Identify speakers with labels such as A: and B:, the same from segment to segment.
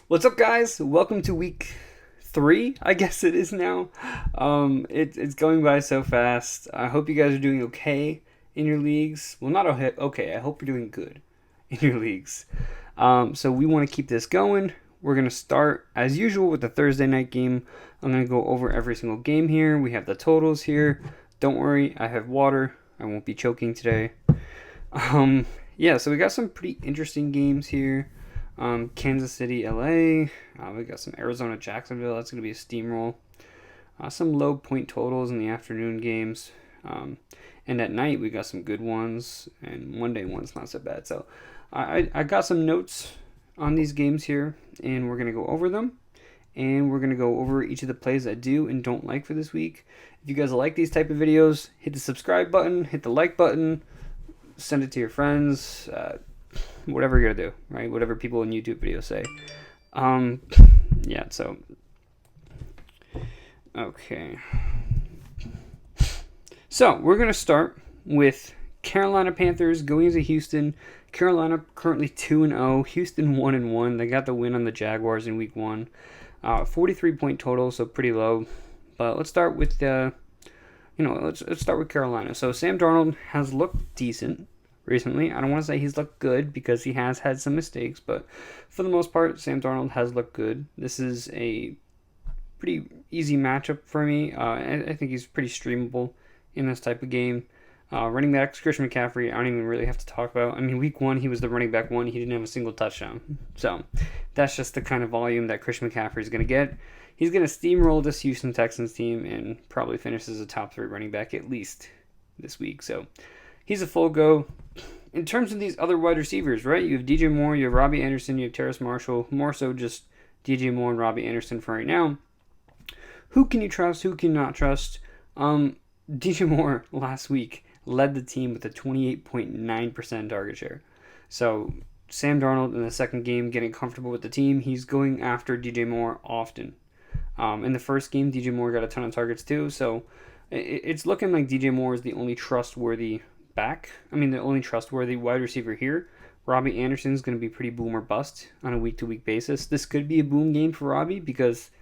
A: What's up, guys? Welcome to week 3, I guess it is now. It's going by so fast. I hope you guys are doing okay in your leagues. Well, not okay. I hope you're doing good in your leagues. So we want to keep this going. We're going to start, as usual, with the Thursday night game. I'm going to go over every single game here. We have the totals here. Don't worry, I have water. I won't be choking today. Yeah, so we got some pretty interesting games here. Kansas City, LA. We got some Arizona, Jacksonville. That's going to be a steamroll. Some low point totals in the afternoon games. And at night, we got some good ones. And Monday one's not so bad. So I got some notes on these games here. And we're going to go over them. And we're going to go over each of the plays I do and don't like for this week. If you guys like these type of videos, hit the subscribe button, hit the like button, send it to your friends, whatever you're gonna do, right? Whatever people in YouTube videos say. Yeah, so okay. So we're gonna start with Carolina Panthers going into Houston. Carolina currently 2-0. Houston 1-1. They got the win on the Jaguars in week 1. 43-point total, so pretty low. But let's start with let's start with Carolina. So Sam Darnold has looked decent recently. I don't want to say he's looked good because he has had some mistakes, but for the most part, Sam Darnold has looked good. This is a pretty easy matchup for me. I think he's pretty streamable in this type of game. Running backs, Christian McCaffrey, I don't even really have to talk about. I mean, week 1, he was the running back 1. He didn't have a single touchdown. So that's just the kind of volume that Christian McCaffrey is going to get. He's going to steamroll this Houston Texans team and probably finish as a top 3 running back at least this week. So he's a full go. In terms of these other wide receivers, right? You have DJ Moore, you have Robbie Anderson, you have Terrace Marshall. More so just DJ Moore and Robbie Anderson for right now. Who can you trust? Who can you not trust? DJ Moore last week led the team with a 28.9% target share. So Sam Darnold in the second game getting comfortable with the team. He's going after DJ Moore often. In the first game, DJ Moore got a ton of targets too. So it's looking like DJ Moore is the only trustworthy the only trustworthy wide receiver here. Robbie Anderson is going to be pretty boom or bust on a week-to-week basis. This could be a boom game for Robbie because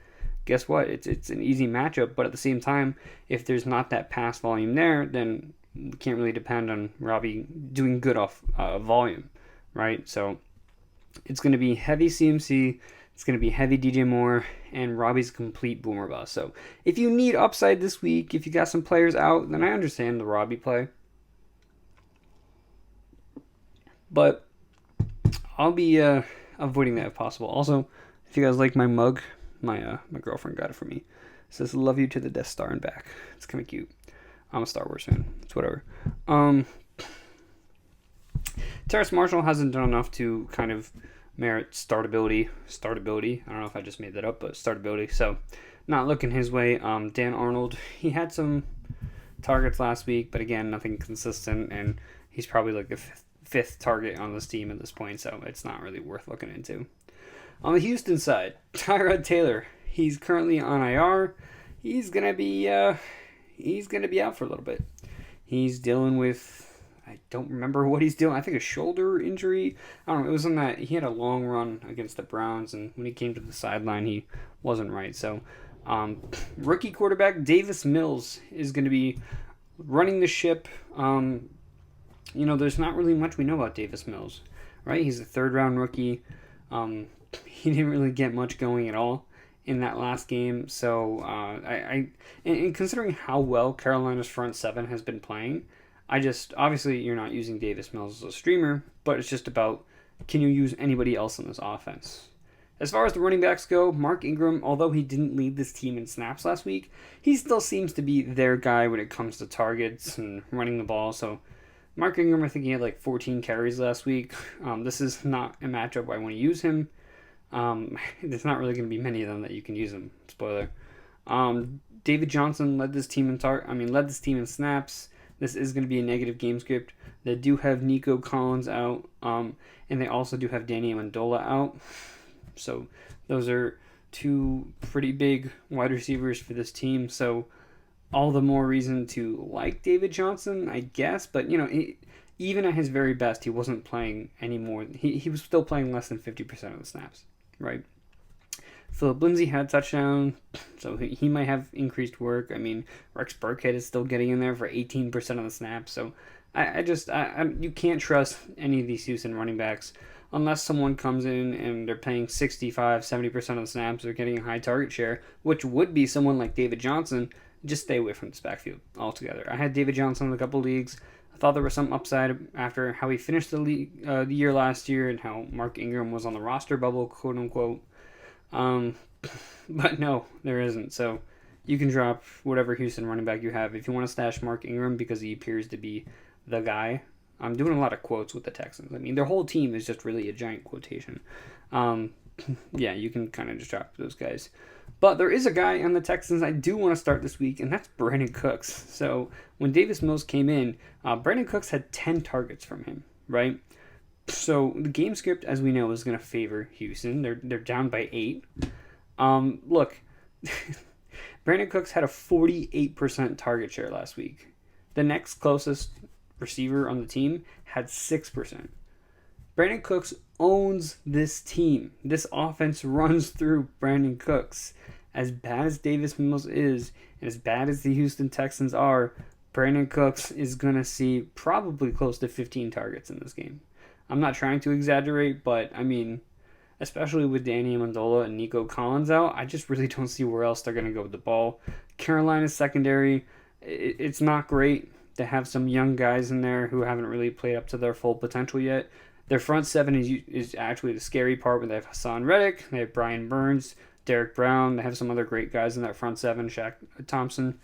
A: guess what? It's an easy matchup, but at the same time, if there's not that pass volume there, then we can't really depend on Robbie doing good off volume, right? So it's going to be heavy CMC, it's going to be heavy DJ Moore, and Robbie's a complete boomer bust. So if you need upside this week, if you got some players out, then I understand the Robbie play. But I'll be avoiding that if possible. Also, if you guys like my mug, my girlfriend got it for me. It says "Love you to the Death Star and back." It's kind of cute. I'm a Star Wars fan. It's whatever. Terrace Marshall hasn't done enough to kind of merit startability. I don't know if I just made that up, but startability. So, not looking his way. Dan Arnold, he had some targets last week, but again, nothing consistent, and he's probably like the fifth target on this team at this point, so it's not really worth looking into. On the Houston side, Tyrod Taylor, he's currently on IR. He's gonna be out for a little bit. He's dealing with, I don't remember what he's dealing. I think a shoulder injury. I don't know. It was on that he had a long run against the Browns, and when he came to the sideline, he wasn't right. So, rookie quarterback Davis Mills is going to be running the ship. There's not really much we know about Davis Mills, right? He's a third-round rookie. He didn't really get much going at all in that last game. So, and considering how well Carolina's front seven has been playing, obviously you're not using Davis Mills as a streamer, but it's just about, can you use anybody else in this offense? As far as the running backs go, Mark Ingram, although he didn't lead this team in snaps last week, he still seems to be their guy when it comes to targets and running the ball. So Mark Ingram, I think he had like 14 carries last week. This is not a matchup where I want to use him. There's not really going to be many of them that you can use him. Spoiler. David Johnson led this team in snaps. This is going to be a negative game script. They do have Nico Collins out, and they also do have Danny Amendola out. So those are two pretty big wide receivers for this team. So all the more reason to like David Johnson, I guess. But, even at his very best, he wasn't playing anymore. He was still playing less than 50% of the snaps, right? Philip Lindsay had a touchdown, so he might have increased work. I mean, Rex Burkhead is still getting in there for 18% of the snaps. So you can't trust any of these Houston running backs unless someone comes in and they're playing 65, 70% of the snaps. They're getting a high target share, which would be someone like David Johnson. Just stay away from this backfield altogether. I had David Johnson in a couple leagues. I thought there was some upside after how he finished the year last year and how Mark Ingram was on the roster bubble, quote unquote. But no, there isn't. So you can drop whatever Houston running back you have. If you want to stash Mark Ingram because he appears to be the guy, I'm doing a lot of quotes with the Texans. I mean, their whole team is just really a giant quotation. Yeah, you can kind of just drop those guys. But there is a guy on the Texans I do want to start this week, and that's Brandon Cooks. So when Davis Mills came in, Brandon Cooks had 10 targets from him, right? So the game script, as we know, is going to favor Houston. They're down by 8. Look, Brandon Cooks had a 48% target share last week. The next closest receiver on the team had 6%. Brandon Cooks owns this team. This offense runs through Brandon Cooks. As bad as Davis Mills is, and as bad as the Houston Texans are, Brandon Cooks is going to see probably close to 15 targets in this game. I'm not trying to exaggerate, but I mean, especially with Danny Amendola and Nico Collins out, I just really don't see where else they're going to go with the ball. Carolina's secondary, it's not great. They have some young guys in there who haven't really played up to their full potential yet. Their front seven is actually the scary part, but they have Hassan Reddick, they have Brian Burns, Derek Brown, they have some other great guys in that front seven, Shaq Thompson.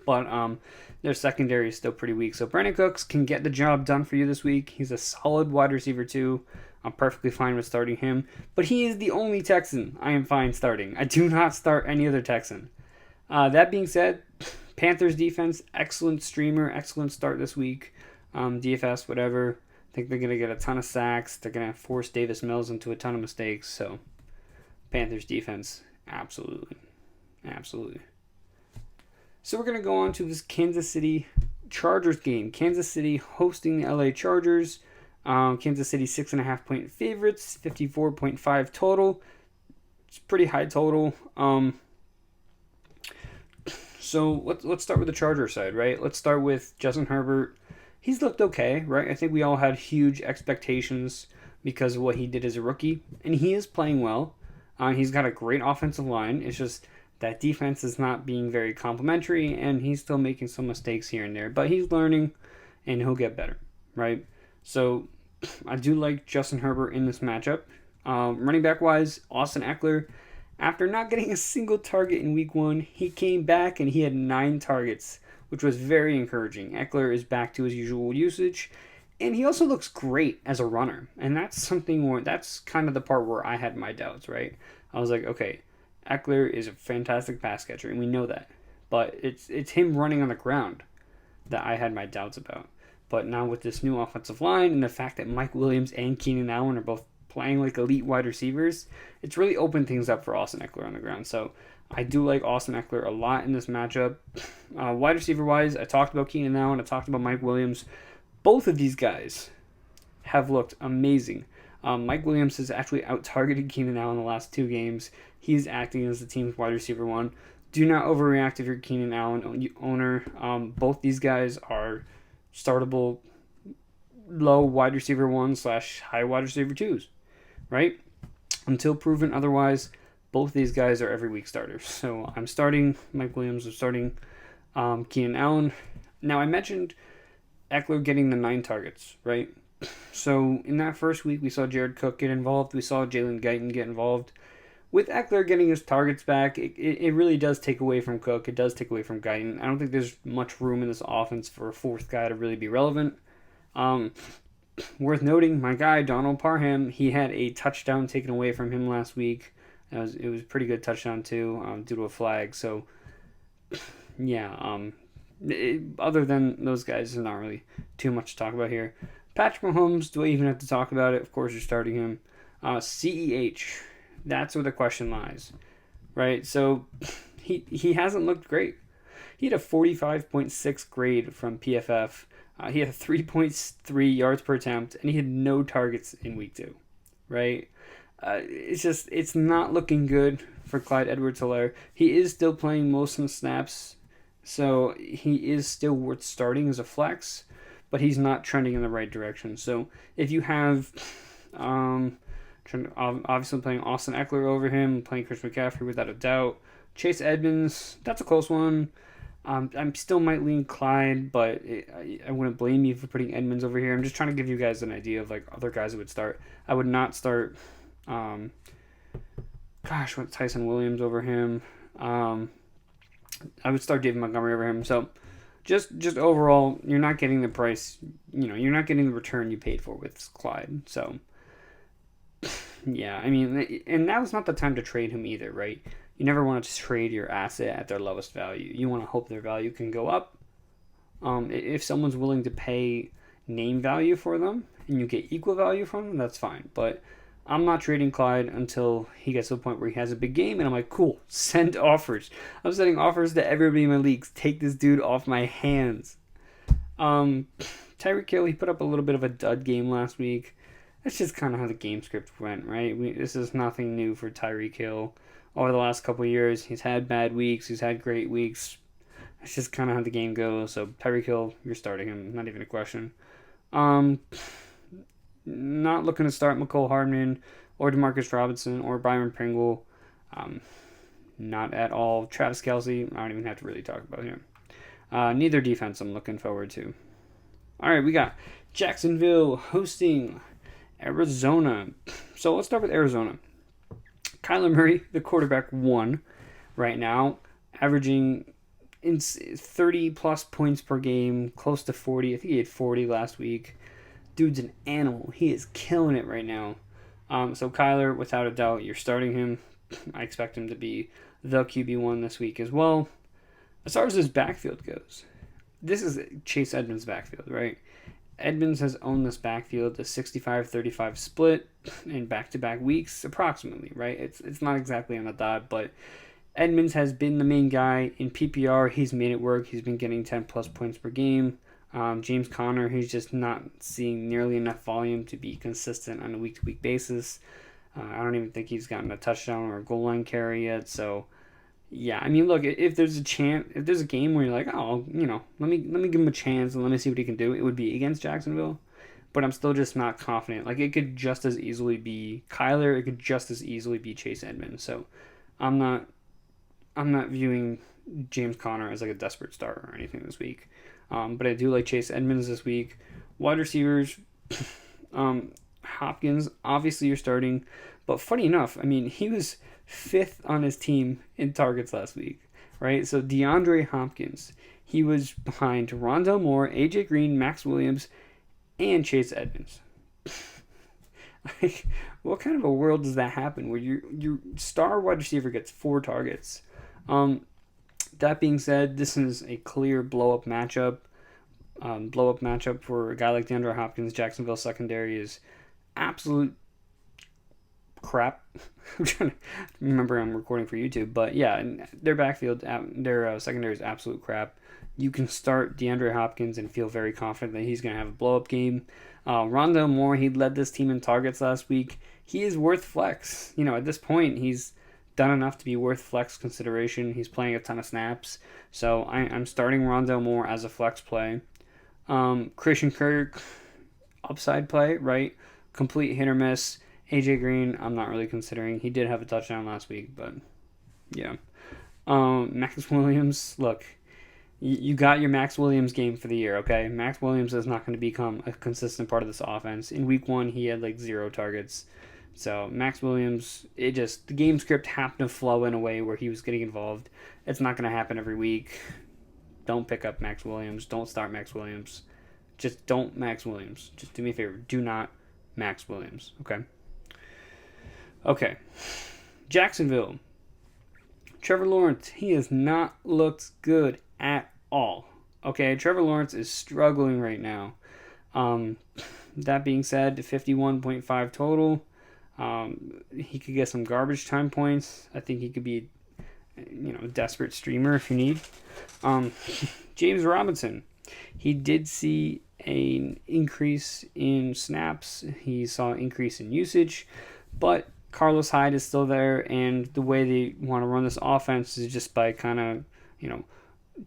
A: But their secondary is still pretty weak. So Brandon Cooks can get the job done for you this week. He's a solid wide receiver too. I'm perfectly fine with starting him. But he is the only Texan I am fine starting. I do not start any other Texan. That being said, Panthers defense, excellent streamer, excellent start this week. DFS, whatever. I think they're going to get a ton of sacks. They're going to force Davis Mills into a ton of mistakes. So Panthers defense, absolutely. Absolutely. So we're going to go on to this Kansas City Chargers game. Kansas City hosting the LA Chargers. Kansas City 6.5 point favorites, 54.5 total. It's pretty high total. So let's start with the Charger side, right? Let's start with Justin Herbert. He's looked okay, right? I think we all had huge expectations because of what he did as a rookie, and he is playing well. He's got a great offensive line. It's just that defense is not being very complimentary, and he's still making some mistakes here and there. But he's learning, and he'll get better, right? So I do like Justin Herbert in this matchup. Running back-wise, Austin Eckler, after not getting a single target in week 1, he came back and he had 9 targets, which was very encouraging. Eckler is back to his usual usage, and he also looks great as a runner. And that's that's kind of the part where I had my doubts, right? I was like, okay, Eckler is a fantastic pass catcher, and we know that. But it's him running on the ground that I had my doubts about. But now with this new offensive line and the fact that Mike Williams and Keenan Allen are both playing like elite wide receivers, it's really opened things up for Austin Eckler on the ground. So I do like Austin Eckler a lot in this matchup. Wide receiver-wise, I talked about Keenan Allen, I talked about Mike Williams. Both of these guys have looked amazing. Mike Williams has actually out-targeted Keenan Allen the last 2 games. He's acting as the team's wide receiver 1. Do not overreact if you're a Keenan Allen owner. Both these guys are startable low wide receiver 1/ high wide receiver 2s, right? Until proven otherwise, both these guys are every week starters. So I'm starting Mike Williams. I'm starting Keenan Allen. Now I mentioned Eckler getting the 9 targets, right? So in that first week, we saw Jared Cook get involved. We saw Jalen Guyton get involved. With Eckler getting his targets back, it really does take away from Cook. It does take away from Guyton. I don't think there's much room in this offense for a 4th guy to really be relevant. Worth noting, my guy, Donald Parham, he had a touchdown taken away from him last week. It was a pretty good touchdown, too, due to a flag. So, yeah, other than those guys, there's not really too much to talk about here. Patrick Mahomes, do I even have to talk about it? Of course, you're starting him. CEH, that's where the question lies, right? So he hasn't looked great. He had a 45.6 grade from PFF. He had a 3.3 yards per attempt, and he had no targets in week 2, right? It's not looking good for Clyde Edwards-Helaire. He is still playing most of the snaps, so he is still worth starting as a flex, but he's not trending in the right direction. So if you have, obviously playing Austin Eckler over him, playing Chris McCaffrey without a doubt. Chase Edmonds, that's a close one. I still might lean Clyde, but I wouldn't blame you for putting Edmonds over here. I'm just trying to give you guys an idea of like other guys that would start. I would not start, what Tyson Williams over him. I would start David Montgomery over him. So just overall, you're not getting the price. You're not getting the return you paid for with Clyde. So yeah, I mean, and now is not the time to trade him either, right? You never want to trade your asset at their lowest value. You want to hope their value can go up. If someone's willing to pay name value for them and you get equal value from them, that's fine. But I'm not trading Clyde until he gets to a point where he has a big game, and I'm like, cool, send offers. I'm sending offers to everybody in my leagues. Take this dude off my hands. Tyreek Hill, he put up a little bit of a dud game last week. That's just kind of how the game script went, right? This is nothing new for Tyreek Hill. Over the last couple of years, he's had bad weeks, he's had great weeks. That's just kind of how the game goes. So Tyreek Hill, you're starting him, not even a question. Not looking to start McCole Hardman or Demarcus Robinson or Byron Pringle. Not at all. Travis Kelce, I don't even have to really talk about him. Neither defense I'm looking forward to. All right, we got Jacksonville hosting Arizona. So let's start with Arizona. Kyler Murray, the quarterback, 1 right now, averaging 30-plus points per game, close to 40. I think he had 40 last week. Dude's an animal. He is killing it right now. So Kyler, without a doubt, you're starting him. I expect him to be the QB1 this week as well. As far as his backfield goes, this is Chase Edmonds' backfield, right? Edmonds has owned this backfield, the 65-35 split in back-to-back weeks, approximately, right? It's not exactly on the dot, but Edmonds has been the main guy in PPR. He's made it work. He's been getting 10-plus points per game. James Conner, he's just not seeing nearly enough volume to be consistent on a week-to-week basis. I don't even think he's gotten a touchdown or a goal line carry yet, so yeah, I mean, look, if there's a game where you're like, oh, let me give him a chance and let me see what he can do, it would be against Jacksonville. But I'm still just not confident. Like, it could just as easily be Kyler, it could just as easily be Chase Edmonds. So I'm not viewing James Conner as like a desperate starter or anything this week. But I do like Chase Edmonds this week. Wide receivers, Hopkins, obviously you're starting. But funny enough, I mean, he was 5th on his team in targets last week, right? So DeAndre Hopkins, he was behind Rondale Moore, AJ Green, Max Williams, and Chase Edmonds. Like, what kind of a world does that happen where your star wide receiver gets 4 targets? That being said, this is a clear blow-up matchup. For a guy like DeAndre Hopkins. Jacksonville secondary is absolute crap. I'm trying to remember I'm recording for YouTube, but yeah, their backfield, their secondary is absolute crap. You can start DeAndre Hopkins and feel very confident that he's going to have a blow-up game. Rondale Moore, he led this team in targets last week. He is worth flex. At this point, he's done enough to be worth flex consideration. He's playing a ton of snaps, so I'm starting Rondale Moore as a flex play. Christian Kirk, upside play, right? Complete hit or miss. AJ Green, I'm not really considering. He did have a touchdown last week, but yeah. Max Williams, look, you got your Max Williams game for the year, okay? Max Williams is not going to become a consistent part of this offense. In week 1, he had like 0 targets. So Max Williams, the game script happened to flow in a way where he was getting involved. It's not going to happen every week. Don't pick up Max Williams. Don't start Max Williams. Just don't Max Williams. Just do me a favor. Do not Max Williams, okay? Okay. Jacksonville. Trevor Lawrence, he has not looked good at all. Okay, Trevor Lawrence is struggling right now. That being said, 51.5 total. He could get some garbage time points. I think he could be, a desperate streamer if you need. James Robinson, he did see an increase in snaps. He saw an increase in usage, but Carlos Hyde is still there, and the way they want to run this offense is just by kind of,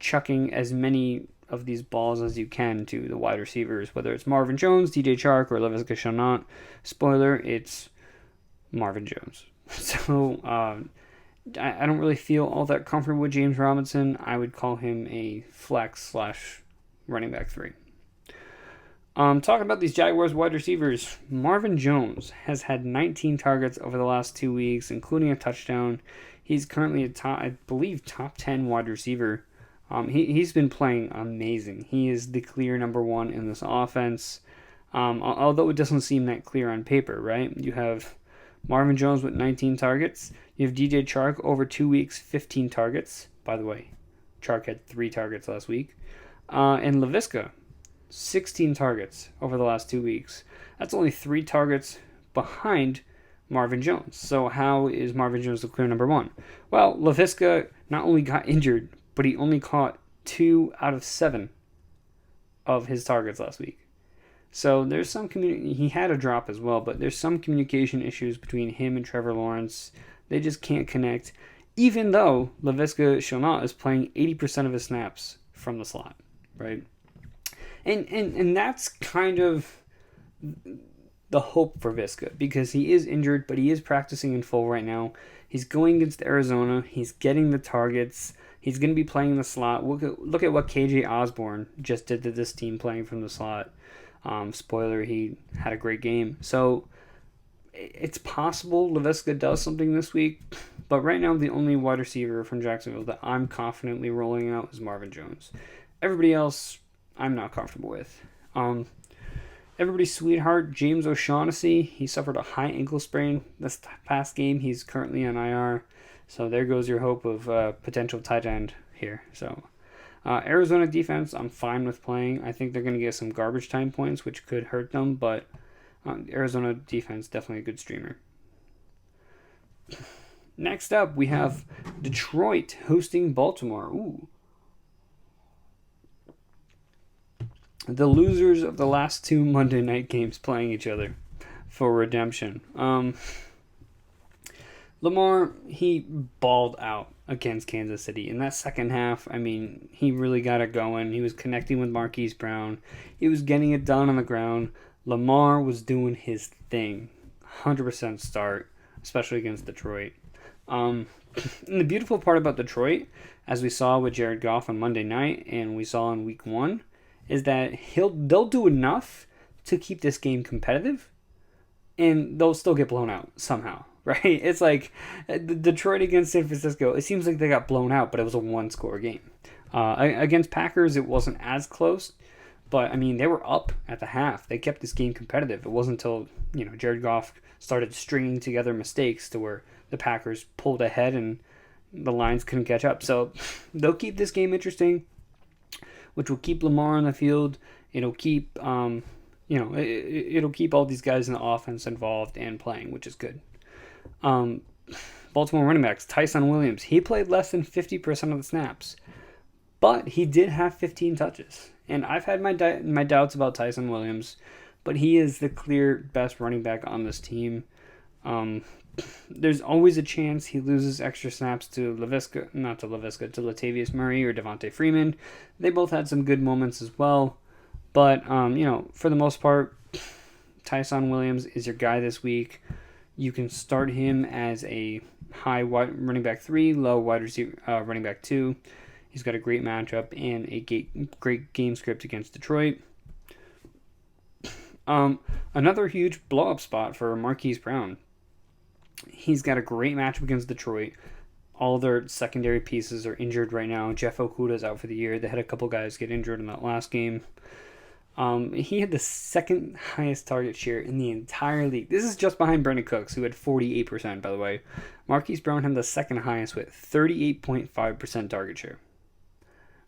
A: chucking as many of these balls as you can to the wide receivers, whether it's Marvin Jones, DJ Chark, or Laviska Shenault. Spoiler, it's Marvin Jones. So I don't really feel all that comfortable with James Robinson. I would call him a flex / running back 3. Talking about these Jaguars wide receivers, Marvin Jones has had 19 targets over the last 2 weeks, including a touchdown. He's currently a top 10 wide receiver. He's been playing amazing. He is the clear number 1 in this offense. Although it doesn't seem that clear on paper, right? You have Marvin Jones with 19 targets. You have DJ Chark over 2 weeks, 15 targets. By the way, Chark had 3 targets last week. And Laviska, 16 targets over the last 2 weeks. That's only 3 targets behind Marvin Jones. So how is Marvin Jones the clear number 1? Well, Laviska not only got injured, but he only caught 2 out of 7 of his targets last week. So there's some he had a drop as well, but there's some communication issues between him and Trevor Lawrence. They just can't connect, even though Laviska Shenault is playing 80% of his snaps from the slot, right? And that's kind of the hope for Viska, because he is injured, but he is practicing in full right now. He's going against Arizona. He's getting the targets. He's going to be playing in the slot. Look at what KJ Osborne just did to this team playing from the slot. Spoiler, he had a great game. So it's possible Laviska does something this week, but right now the only wide receiver from Jacksonville that I'm confidently rolling out is Marvin Jones. Everybody else, I'm not comfortable with. Everybody's sweetheart, James O'Shaughnessy, he suffered a high ankle sprain this past game. He's currently on IR, so there goes your hope of potential tight end here. So Arizona defense, I'm fine with playing. I think they're going to get some garbage time points, which could hurt them, but Arizona defense, definitely a good streamer. Next up, we have Detroit hosting Baltimore. Ooh. The losers of the last 2 Monday night games playing each other for redemption. Lamar, he balled out against Kansas City. In that second half, I mean, he really got it going. He was connecting with Marquise Brown. He was getting it done on the ground. Lamar was doing his thing. 100% start, especially against Detroit. And the beautiful part about Detroit, as we saw with Jared Goff on Monday night and we saw in week 1, is that they'll do enough to keep this game competitive, and they'll still get blown out somehow, right? It's like Detroit against San Francisco. It seems like they got blown out, but it was a 1-score game. Against Packers, it wasn't as close, but I mean, they were up at the half. They kept this game competitive. It wasn't until Jared Goff started stringing together mistakes to where the Packers pulled ahead and the Lions couldn't catch up. So they'll keep this game interesting, which will keep Lamar on the field. It'll keep, it'll keep all these guys in the offense involved and playing, which is good. Baltimore running backs, Tyson Williams, he played less than 50% of the snaps, but he did have 15 touches. And I've had my doubts about Tyson Williams, but he is the clear best running back on this team. There's always a chance he loses extra snaps to Latavius Murray or Devontae Freeman. They both had some good moments as well. But, for the most part, Tyson Williams is your guy this week. You can start him as a high running back 3, low wide receiver running back 2. He's got a great matchup and a great game script against Detroit. Another huge blow-up spot for Marquise Brown. He's got a great matchup against Detroit. All their secondary pieces are injured right now. Jeff Okuda's out for the year. They had a couple guys get injured in that last game. He had the second highest target share in the entire league. This is just behind Brandon Cooks, who had 48%, by the way. Marquise Brown had the second highest with 38.5% target share.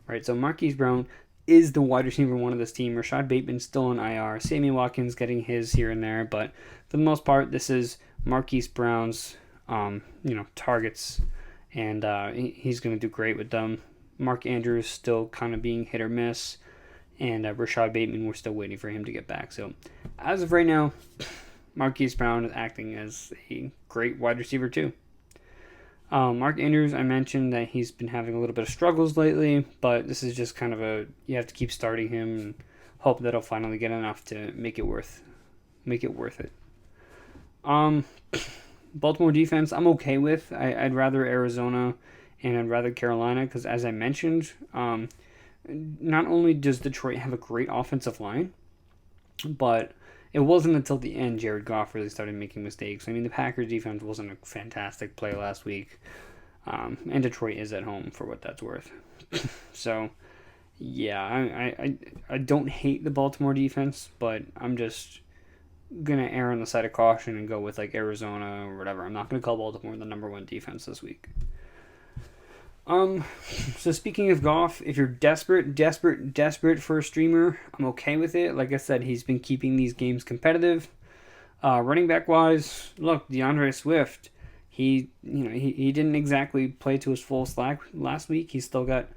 A: Right, so Marquise Brown is the wide receiver 1 of this team. Rashad Bateman's still on IR. Sammy Watkins getting his here and there, but for the most part, this is Marquise Brown's, targets, and he's going to do great with them. Mark Andrews still kind of being hit or miss, and Rashad Bateman, we're still waiting for him to get back. So, as of right now, Marquise Brown is acting as a great wide receiver too. Mark Andrews, I mentioned that he's been having a little bit of struggles lately, but this is just kind of you have to keep starting him and hope that he'll finally get enough to make it worth it. Baltimore defense, I'm okay with. I'd rather Arizona and I'd rather Carolina because, as I mentioned, not only does Detroit have a great offensive line, but it wasn't until the end Jared Goff really started making mistakes. I mean, the Packers defense wasn't a fantastic play last week, and Detroit is at home for what that's worth. So, yeah, I don't hate the Baltimore defense, but I'm just gonna err on the side of caution and go with like Arizona or whatever. I'm not gonna call Baltimore the number one defense this week. So speaking of Goff, if you're desperate for a streamer, I'm okay with it. Like I said, he's been keeping these games competitive. Running back wise, look, DeAndre Swift, he didn't exactly play to his full slack last week. He still got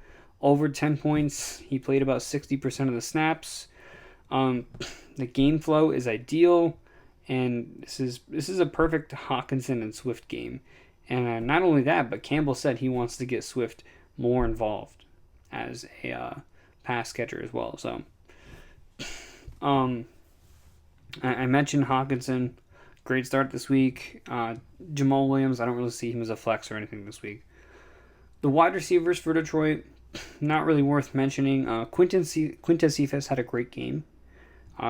A: over 10 points. He played about 60% of the snaps. The game flow is ideal, and this is a perfect Hawkinson and Swift game. And not only that, but Campbell said he wants to get Swift more involved as a pass catcher as well. So, I mentioned Hawkinson, great start this week. Jamal Williams, I don't really see him as a flex or anything this week. The wide receivers for Detroit, not really worth mentioning. Quintez Cephas had a great game.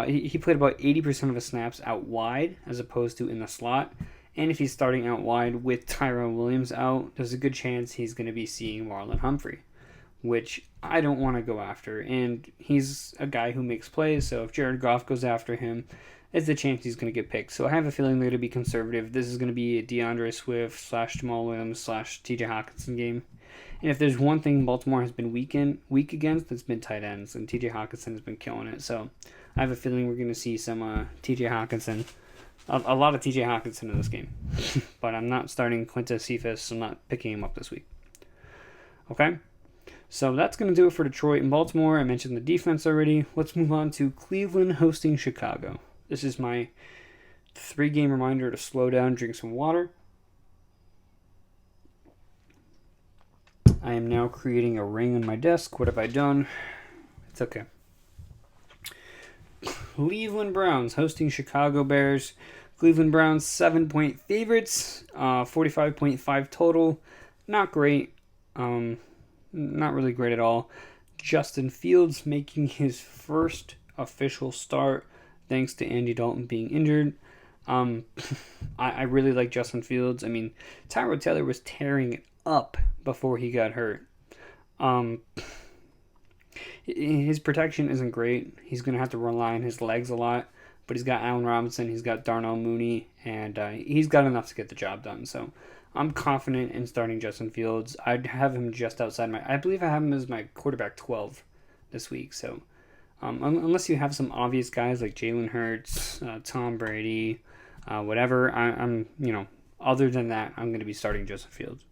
A: He played about 80% of his snaps out wide as opposed to in the slot. And if he's starting out wide with Tyrone Williams out, there's a good chance he's going to be seeing Marlon Humphrey, which I don't want to go after. And he's a guy who makes plays, so if Jared Goff goes after him, there's a chance he's going to get picked. So I have a feeling they're going to be conservative. This is going to be a DeAndre Swift / Jamal Williams / TJ Hawkinson game. And if there's one thing Baltimore has been weak against, it's been tight ends, and TJ Hawkinson has been killing it. So I have a feeling we're going to see some TJ Hawkinson. A lot of TJ Hawkinson in this game. But I'm not starting Quintez Cephas. I'm not picking him up this week. Okay? So that's going to do it for Detroit and Baltimore. I mentioned the defense already. Let's move on to Cleveland hosting Chicago. This is my 3-game reminder to slow down, drink some water. I am now creating a ring on my desk. What have I done? It's okay. Cleveland Browns hosting Chicago Bears. Cleveland Browns 7-point favorites, 45.5 total. Not great. Not really great at all. Justin Fields making his first official start thanks to Andy Dalton being injured. I really like Justin Fields. I mean, Tyrod Taylor was tearing it up before he got hurt. His protection isn't great. He's going to have to rely on his legs a lot. But he's got Allen Robinson, he's got Darnell Mooney, and he's got enough to get the job done. So I'm confident in starting Justin Fields. I'd have him just outside I believe I have him as my quarterback 12 this week. So unless you have some obvious guys like Jalen Hurts, Tom Brady, whatever, I'm other than that, I'm going to be starting Justin Fields.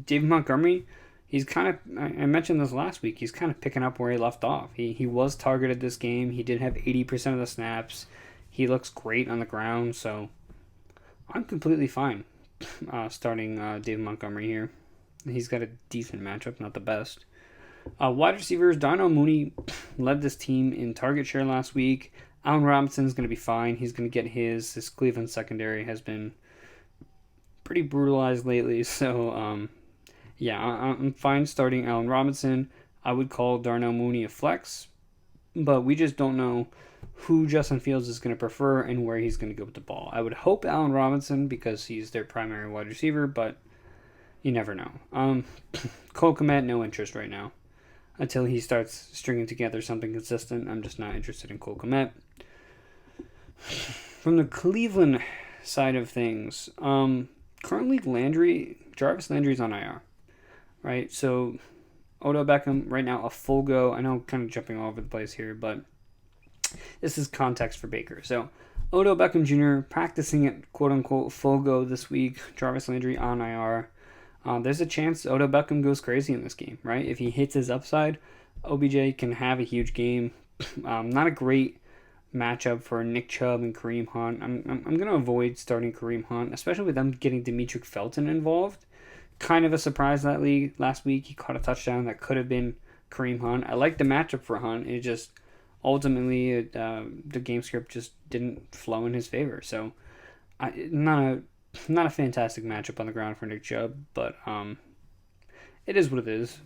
A: David Montgomery, he's kind of, I mentioned this last week, he's kind of picking up where he left off. He was targeted this game. He did have 80% of the snaps. He looks great on the ground, so I'm completely fine starting David Montgomery here. He's got a decent matchup, not the best. Wide receivers, Darnell Mooney led this team in target share last week. Allen Robinson's going to be fine. He's going to get his. This Cleveland secondary has been pretty brutalized lately, so yeah, I'm fine starting Allen Robinson. I would call Darnell Mooney a flex, but we just don't know who Justin Fields is going to prefer and where he's going to go with the ball. I would hope Allen Robinson because he's their primary wide receiver, but you never know. Cole Kmet, no interest right now. Until he starts stringing together something consistent, I'm just not interested in Cole Kmet. From the Cleveland side of things, currently Jarvis Landry's on IR. Right, so Odell Beckham right now a full go. I know I'm kind of jumping all over the place here, but this is context for Baker. So Odell Beckham Jr. practicing at quote-unquote full go this week. Jarvis Landry on IR. There's a chance Odell Beckham goes crazy in this game, right? If he hits his upside, OBJ can have a huge game. Not a great matchup for Nick Chubb and Kareem Hunt. I'm going to avoid starting Kareem Hunt, especially with them getting Demetric Felton involved. Kind of a surprise that league last week. He caught a touchdown that could have been Kareem Hunt. I like the matchup for Hunt. It just ultimately the game script just didn't flow in his favor. So not a fantastic matchup on the ground for Nick Chubb, but it is what it is.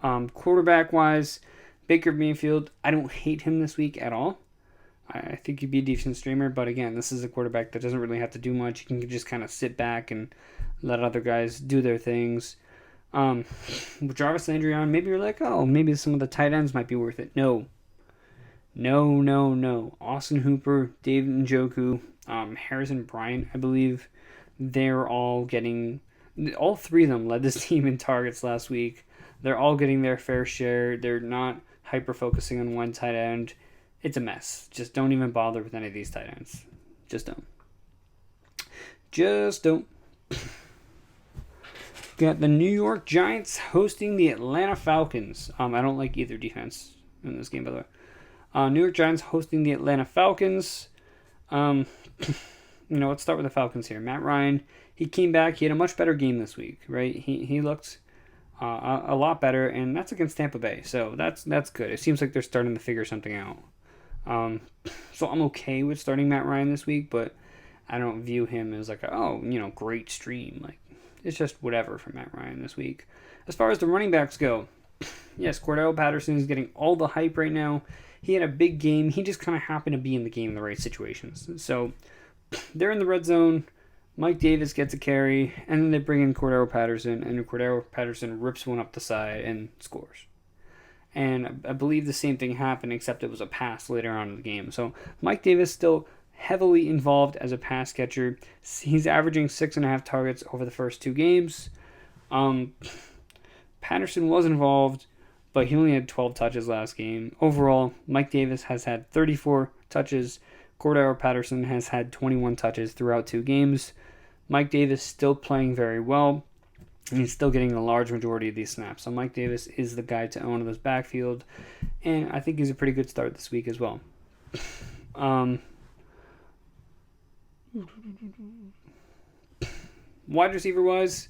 A: Quarterback wise, Baker Mayfield, I don't hate him this week at all. I think he'd be a decent streamer, but again, this is a quarterback that doesn't really have to do much. He can just kind of sit back and let other guys do their things. With Jarvis Landry on, maybe you're like, oh, maybe some of the tight ends might be worth it. No. Austin Hooper, David Njoku, Harrison Bryant, I believe, they're all getting, all three of them led this team in targets last week. They're all getting their fair share. They're not hyper-focusing on one tight end. It's a mess. Just don't even bother with any of these tight ends. Just don't. Got the New York Giants hosting the Atlanta Falcons. I don't like either defense in this game, by the way. New York Giants hosting the Atlanta Falcons. Let's start with the Falcons here. Matt Ryan, he came back. He had a much better game this week, right? He looked a lot better, and that's against Tampa Bay. So that's good. It seems like they're starting to figure something out. So I'm okay with starting Matt Ryan this week, but I don't view him as like great stream. Like, it's just whatever for Matt Ryan this week. As far as the running backs go, yes, Cordell Patterson is getting all the hype right now. He had a big game. He just kind of happened to be in the game in the right situations. So they're in the red zone. Mike Davis gets a carry, and then they bring in Cordell Patterson, and Cordell Patterson rips one up the side and scores. And I believe the same thing happened, except it was a pass later on in the game. So Mike Davis still heavily involved as a pass catcher. He's averaging 6.5 targets over the first 2 games. Patterson was involved, but he only had 12 touches last game. Overall, Mike Davis has had 34 touches. Cordell Patterson has had 21 touches throughout 2 games. Mike Davis still playing very well. And he's still getting a large majority of these snaps. So Mike Davis is the guy to own in this backfield. And I think he's a pretty good start this week as well. Wide receiver-wise,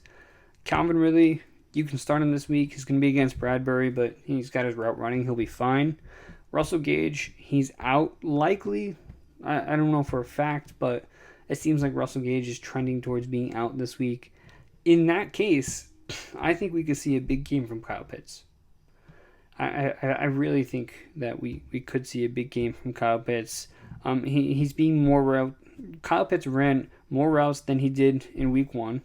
A: Calvin Ridley, you can start him this week. He's going to be against Bradbury, but he's got his route running. He'll be fine. Russell Gage, he's out likely. I don't know for a fact, but it seems like Russell Gage is trending towards being out this week. In that case, I think we could see a big game from Kyle Pitts. I really think that we could see a big game from Kyle Pitts. He's being more Kyle Pitts ran more routes than he did in week 1.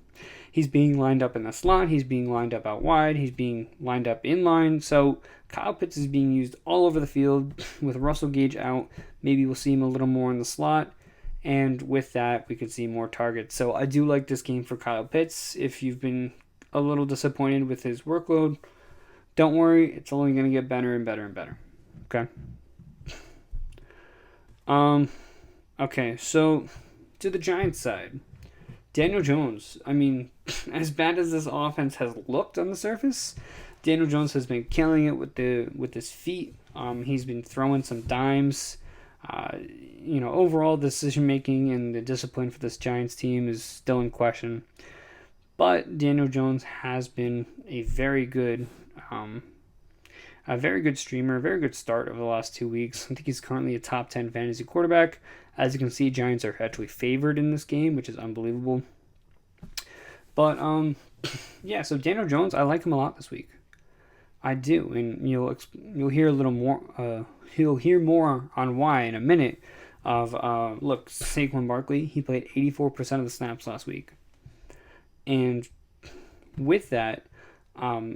A: He's being lined up in the slot. He's being lined up out wide. He's being lined up in line. So Kyle Pitts is being used all over the field. With Russell Gage out, maybe we'll see him a little more in the slot. And with that, we could see more targets. So I do like this game for Kyle Pitts. If you've been a little disappointed with his workload, don't worry. It's only going to get better and better and better. Okay? Okay, so to the Giants side. Daniel Jones. I mean, as bad as this offense has looked on the surface, Daniel Jones has been killing it with his feet. He's been throwing some dimes. Overall decision making and the discipline for this Giants team is still in question. But Daniel Jones has been a very good streamer, a very good start over the last 2 weeks. I think he's currently a top 10 fantasy quarterback. As you can see, Giants are actually favored in this game, which is unbelievable. But so Daniel Jones, I like him a lot this week. I do, and you'll hear a little more. You'll hear more on why in a minute. Saquon Barkley, he played 84% of the snaps last week, and with that,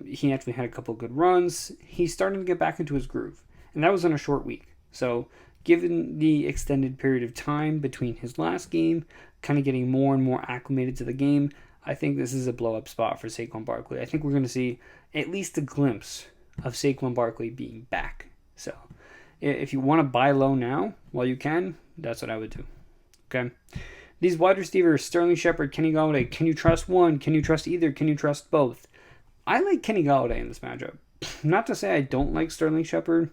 A: he actually had a couple of good runs. He's starting to get back into his groove, and that was in a short week. So, given the extended period of time between his last game, kind of getting more and more acclimated to the game, I think this is a blow-up spot for Saquon Barkley. I think we're going to see at least a glimpse of Saquon Barkley being back. So, if you want to buy low now while you can, that's what I would do. Okay? These wide receivers, Sterling Shepard, Kenny Golladay, can you trust one? Can you trust either? Can you trust both? I like Kenny Golladay in this matchup. Not to say I don't like Sterling Shepard,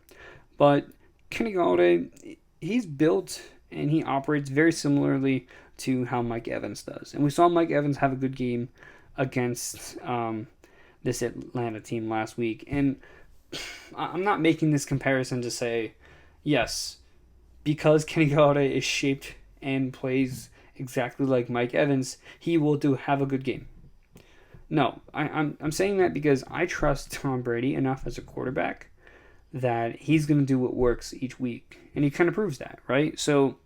A: but Kenny Golladay, he's built and he operates very similarly to how Mike Evans does. And we saw Mike Evans have a good game against this Atlanta team last week. And I'm not making this comparison to say, yes, because Kenny Galladay is shaped and plays exactly like Mike Evans, he will have a good game. No, I'm saying that because I trust Tom Brady enough as a quarterback that he's going to do what works each week. And he kind of proves that, right? So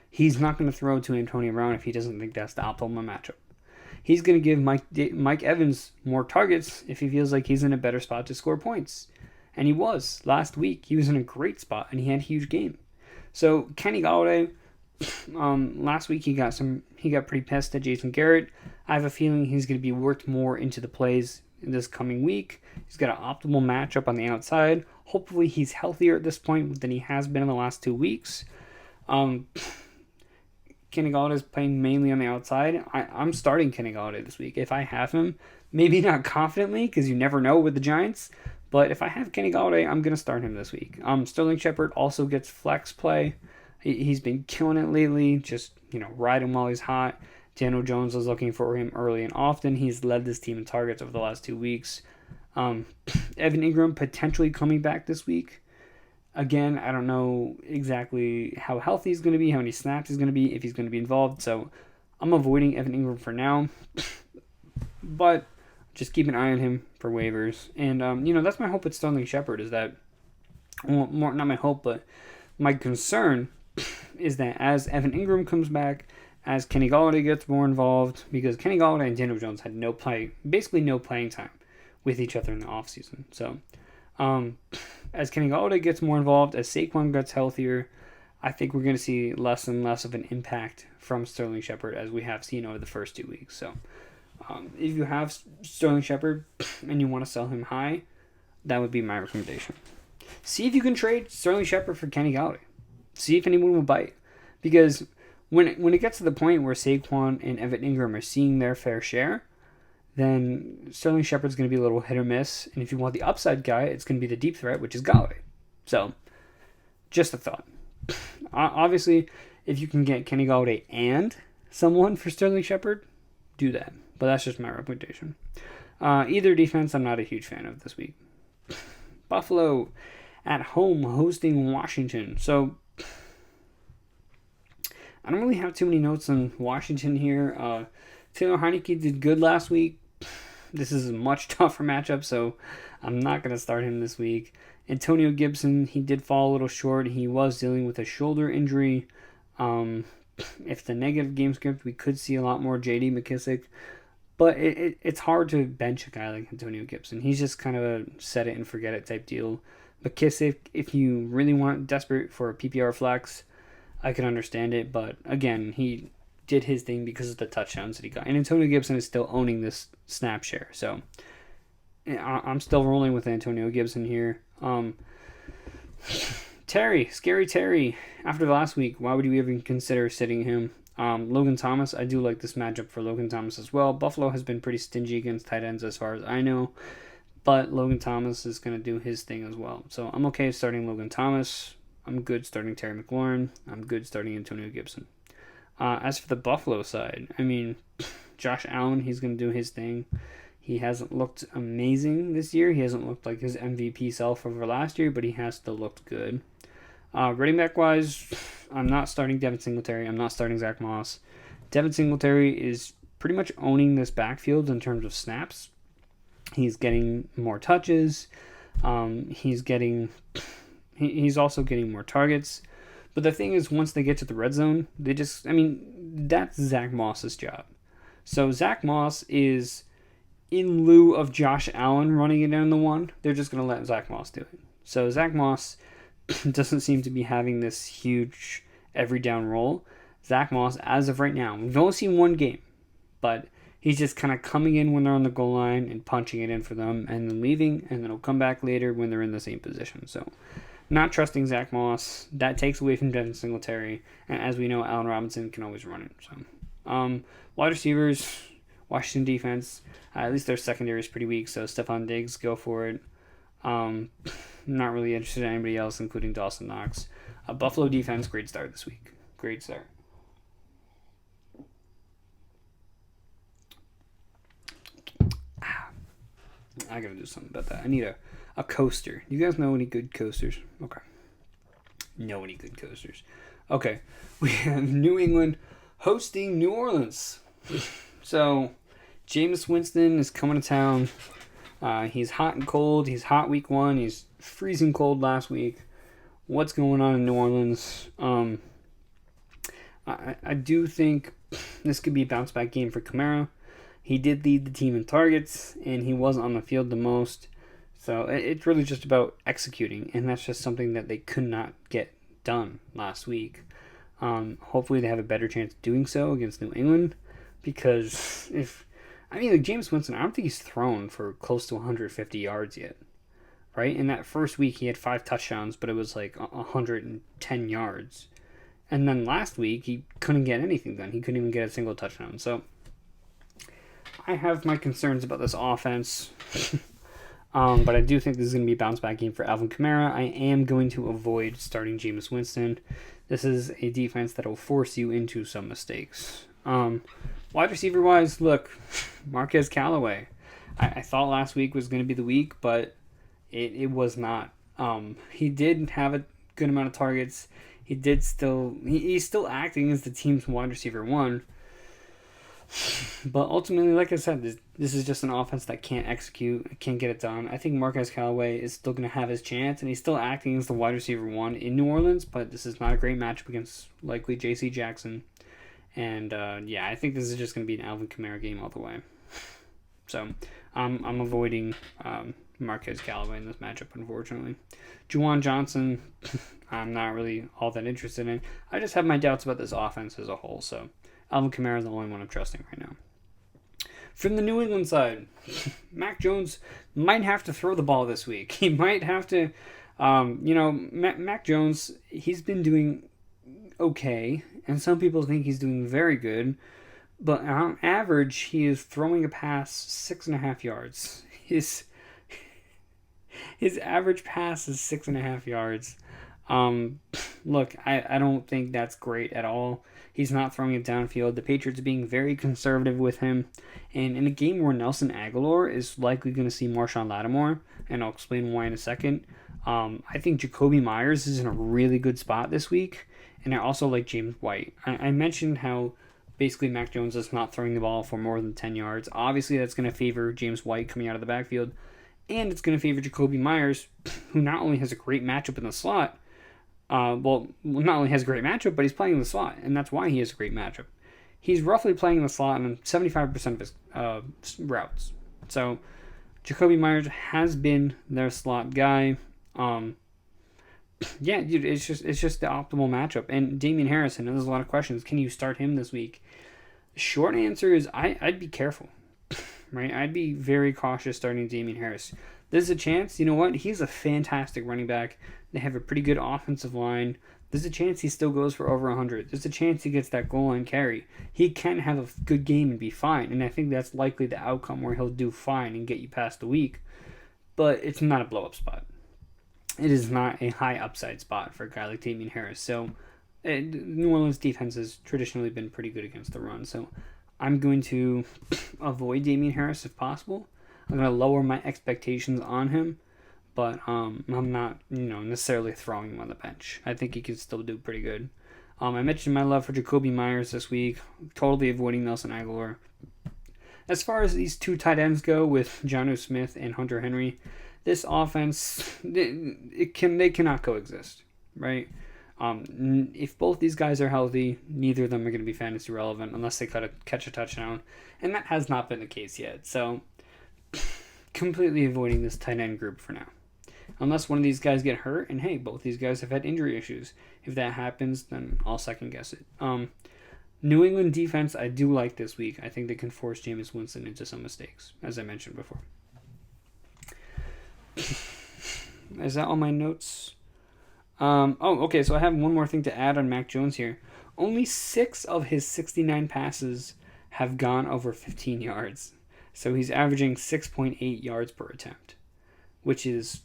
A: he's not going to throw to Antonio Brown if he doesn't think that's the optimal matchup. He's going to give Mike Evans more targets if he feels like he's in a better spot to score points. And he was. Last week, he was in a great spot, and he had a huge game. So Kenny Galladay, last week he got pretty pissed at Jason Garrett. I have a feeling he's going to be worked more into the plays in this coming week. He's got an optimal matchup on the outside. Hopefully he's healthier at this point than he has been in the last 2 weeks. Kenny Galladay is playing mainly on the outside. I'm starting Kenny Galladay this week. If I have him, maybe not confidently because you never know with the Giants, but if I have Kenny Galladay, I'm going to start him this week. Sterling Shepard also gets flex play. He's been killing it lately, just ride him while he's hot. Daniel Jones was looking for him early and often. He's led this team in targets over the last 2 weeks. Evan Ingram potentially coming back this week. Again, I don't know exactly how healthy he's going to be, how many snaps he's going to be, if he's going to be involved. So I'm avoiding Evan Ingram for now. But just keep an eye on him for waivers. And, that's my hope with Sterling Shepard is that, well, more, not my hope, but my concern is that as Evan Ingram comes back, as Kenny Galladay gets more involved, because Kenny Galladay and Daniel Jones had basically no playing time with each other in the offseason. So, as Kenny Galladay gets more involved, as Saquon gets healthier, I think we're going to see less and less of an impact from Sterling Shepard as we have seen over the first 2 weeks. So, if you have Sterling Shepard and you want to sell him high, that would be my recommendation. See if you can trade Sterling Shepard for Kenny Galladay. See if anyone will bite. Because when it gets to the point where Saquon and Evan Ingram are seeing their fair share, then Sterling Shepard's going to be a little hit or miss. And if you want the upside guy, it's going to be the deep threat, which is Galladay. So, just a thought. Obviously, if you can get Kenny Galladay and someone for Sterling Shepard, do that. But that's just my recommendation. Either defense, I'm not a huge fan of this week. Buffalo at home hosting Washington. So, I don't really have too many notes on Washington here. Taylor Heineke did good last week. This is a much tougher matchup, so I'm not going to start him this week. Antonio Gibson, he did fall a little short. He was dealing with a shoulder injury. If the negative game script, we could see a lot more J.D. McKissick. But it's hard to bench a guy like Antonio Gibson. He's just kind of a set it and forget it type deal. McKissick, if you really want desperate for a PPR flex, I can understand it. But again, he did his thing because of the touchdowns that he got. And Antonio Gibson is still owning this snap share. So I'm still rolling with Antonio Gibson here. Scary Terry. After last week, why would you even consider sitting him? Logan Thomas, I do like this matchup for Logan Thomas as well. Buffalo has been pretty stingy against tight ends as far as I know. But Logan Thomas is going to do his thing as well. So I'm okay starting Logan Thomas. I'm good starting Terry McLaurin. I'm good starting Antonio Gibson. As for the Buffalo side, I mean, Josh Allen, he's going to do his thing. He hasn't looked amazing this year. He hasn't looked like his MVP self over last year, but he has still looked good. Running back wise, I'm not starting Devin Singletary. I'm not starting Zach Moss. Devin Singletary is pretty much owning this backfield in terms of snaps. He's getting more touches. He's also getting more targets. But the thing is, once they get to the red zone, that's Zach Moss's job. So Zach Moss is, in lieu of Josh Allen running it down the one, they're just going to let Zach Moss do it. So Zach Moss doesn't seem to be having this huge every down role. Zach Moss, as of right now, we've only seen one game, but he's just kind of coming in when they're on the goal line and punching it in for them and then leaving, and then he'll come back later when they're in the same position. So not trusting Zach Moss. That takes away from Devin Singletary. And as we know, Allen Robinson can always run it. So, wide receivers, Washington defense, at least their secondary is pretty weak. So Stephon Diggs, go for it. Not really interested in anybody else, including Dawson Knox. Buffalo defense, great start this week. Great start. I gotta do something about that. I need a coaster. You guys know any good coasters? Okay. Know any good coasters? Okay. We have New England hosting New Orleans. So, Jameis Winston is coming to town. He's hot and cold. He's hot week 1. He's freezing cold last week. What's going on in New Orleans? I do think this could be a bounce back game for Kamara. He did lead the team in targets, and he was on the field the most. So it's really just about executing, and that's just something that they could not get done last week. Hopefully they have a better chance of doing so against New England, because James Winston, I don't think he's thrown for close to 150 yards yet, right? In that first week, he had 5 touchdowns, but it was like 110 yards. And then last week, he couldn't get anything done. He couldn't even get a single touchdown. So I have my concerns about this offense, but I do think this is going to be a bounce-back game for Alvin Kamara. I am going to avoid starting Jameis Winston. This is a defense that will force you into some mistakes. Wide receiver-wise, look, Marquez Callaway. I thought last week was going to be the week, but it was not. He did have a good amount of targets. He's still acting as the team's wide receiver 1. But ultimately, like I said, this is just an offense that can't execute, can't get it done. I think Marquez Callaway is still going to have his chance, and he's still acting as the wide receiver 1 in New Orleans, but this is not a great matchup against likely J.C. Jackson. And, I think this is just going to be an Alvin Kamara game all the way. So, I'm avoiding Marquez Callaway in this matchup, unfortunately. Juwan Johnson, I'm not really all that interested in. I just have my doubts about this offense as a whole, so Alvin Kamara is the only one I'm trusting right now. From the New England side, Mac Jones might have to throw the ball this week. He might have to, Mac Jones, he's been doing okay, and some people think he's doing very good, but on average, he is throwing a pass 6.5 yards. His average pass is 6.5 yards. Look, I don't think that's great at all. He's not throwing it downfield. The Patriots are being very conservative with him. And in a game where Nelson Aguilar is likely going to see Marshawn Lattimore, and I'll explain why in a second, I think Jacoby Myers is in a really good spot this week. And I also like James White. I mentioned how basically Mac Jones is not throwing the ball for more than 10 yards. Obviously, that's going to favor James White coming out of the backfield. And it's going to favor Jacoby Myers, who not only has a great matchup in the slot, not only has a great matchup, but he's playing in the slot, and that's why he has a great matchup. He's roughly playing in the slot on 75% of his routes. So, Jacoby Myers has been their slot guy. It's just the optimal matchup. And Damian Harrison, there's a lot of questions. Can you start him this week? The short answer is I'd be careful. Right? I'd be very cautious starting Damian Harris. There's a chance, you know what? He's a fantastic running back. They have a pretty good offensive line. There's a chance he still goes for over 100. There's a chance he gets that goal line carry. He can have a good game and be fine, and I think that's likely the outcome where he'll do fine and get you past the week. But it's not a blow-up spot. It is not a high upside spot for a guy like Damian Harris. So, New Orleans defense has traditionally been pretty good against the run. So, I'm going to avoid Damian Harris if possible. I'm going to lower my expectations on him, but I'm not, necessarily throwing him on the bench. I think he can still do pretty good. I mentioned my love for Jacoby Myers this week, totally avoiding Nelson Aguilar. As far as these two tight ends go with Jonnu Smith and Hunter Henry, this offense, they cannot coexist, right? If both these guys are healthy, neither of them are going to be fantasy relevant unless they catch a touchdown, and that has not been the case yet. So, completely avoiding this tight end group for now. Unless one of these guys get hurt, and hey, both these guys have had injury issues. If that happens, then I'll second guess it. New England defense, I do like this week. I think they can force Jameis Winston into some mistakes, as I mentioned before. Is that all my notes? Okay, so I have one more thing to add on Mac Jones here. Only 6 of his 69 passes have gone over 15 yards. So he's averaging 6.8 yards per attempt, which is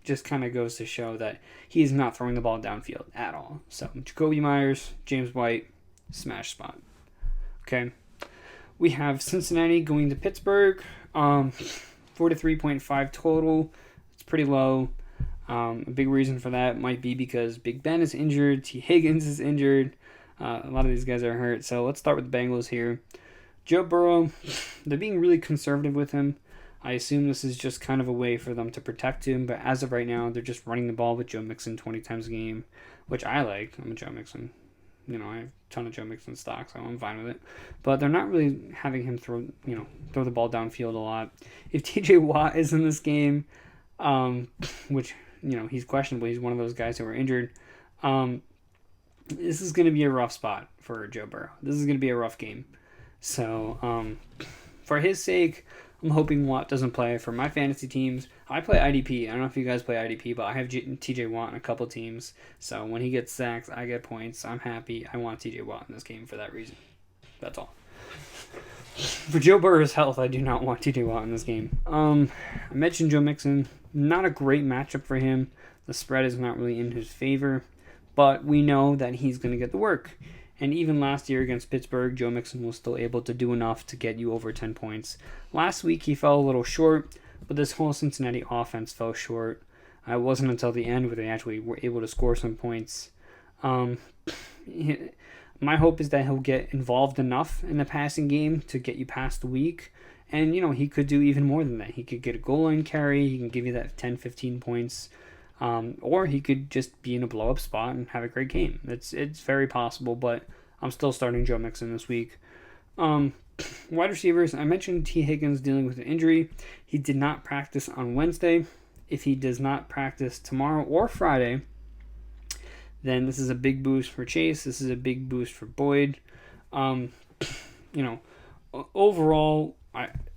A: just kind of goes to show that he is not throwing the ball downfield at all. So Jacoby Myers, James White, smash spot. Okay. We have Cincinnati going to Pittsburgh. 43.5 total. It's pretty low. A big reason for that might be because Big Ben is injured. T. Higgins is injured. A lot of these guys are hurt. So let's start with the Bengals here. Joe Burrow, they're being really conservative with him. I assume this is just kind of a way for them to protect him. But as of right now, they're just running the ball with Joe Mixon 20 times a game, which I like. I'm a Joe Mixon. I have a ton of Joe Mixon stock, so I'm fine with it. But they're not really having him throw the ball downfield a lot. If TJ Watt is in this game, which, he's questionable. He's one of those guys who are injured. This is going to be a rough spot for Joe Burrow. This is going to be a rough game. So, for his sake, I'm hoping Watt doesn't play. For my fantasy teams, I play IDP. I don't know if you guys play IDP, but I have TJ Watt in a couple teams. So when he gets sacks, I get points. I'm happy. I want TJ Watt in this game for that reason. That's all. For Joe Burrow's health, I do not want TJ Watt in this game. I mentioned Joe Mixon. Not a great matchup for him. The spread is not really in his favor. But we know that he's going to get the work. And even last year against Pittsburgh, Joe Mixon was still able to do enough to get you over 10 points. Last week, he fell a little short, but this whole Cincinnati offense fell short. It wasn't until the end where they actually were able to score some points. My hope is that he'll get involved enough in the passing game to get you past the week. And, he could do even more than that. He could get a goal line carry. He can give you that 10, 15 points. Or he could just be in a blow-up spot and have a great game. It's very possible, but I'm still starting Joe Mixon this week. Wide receivers, I mentioned T. Higgins dealing with an injury. He did not practice on Wednesday. If he does not practice tomorrow or Friday, then this is a big boost for Chase. This is a big boost for Boyd. Overall,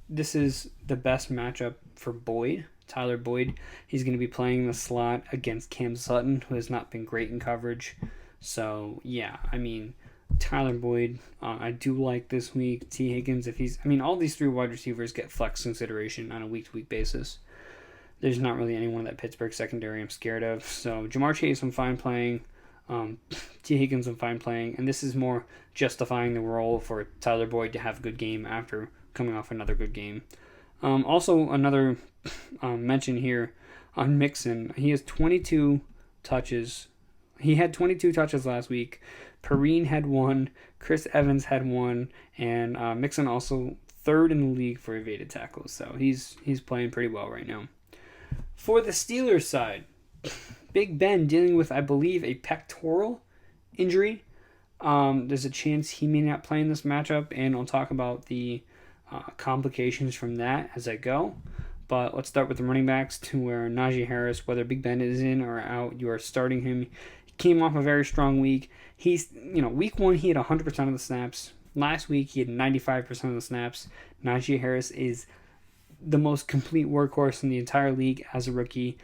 A: this is the best matchup for Boyd. Tyler Boyd, he's going to be playing in the slot against Cam Sutton, who has not been great in coverage. So, yeah, Tyler Boyd, I do like this week. T. Higgins, all these three wide receivers get flex consideration on a week-to-week basis. There's not really anyone that Pittsburgh secondary I'm scared of. So, Jamar Chase, I'm fine playing. T. Higgins, I'm fine playing. And this is more justifying the role for Tyler Boyd to have a good game after coming off another good game. Also, another mention here on Mixon. He has 22 touches. He had 22 touches last week. Perrine had 1. Chris Evans had 1. And Mixon also third in the league for evaded tackles. So he's playing pretty well right now. For the Steelers side, Big Ben dealing with, I believe, a pectoral injury. There's a chance he may not play in this matchup, and I'll talk about the complications from that as I go. But let's start with the running backs, to where Najee Harris, whether Big Ben is in or out, you are starting him. He came off a very strong week. He's, week 1 he had 100% of the snaps. Last week he had 95% of the snaps. Najee Harris is the most complete workhorse in the entire league as a rookie.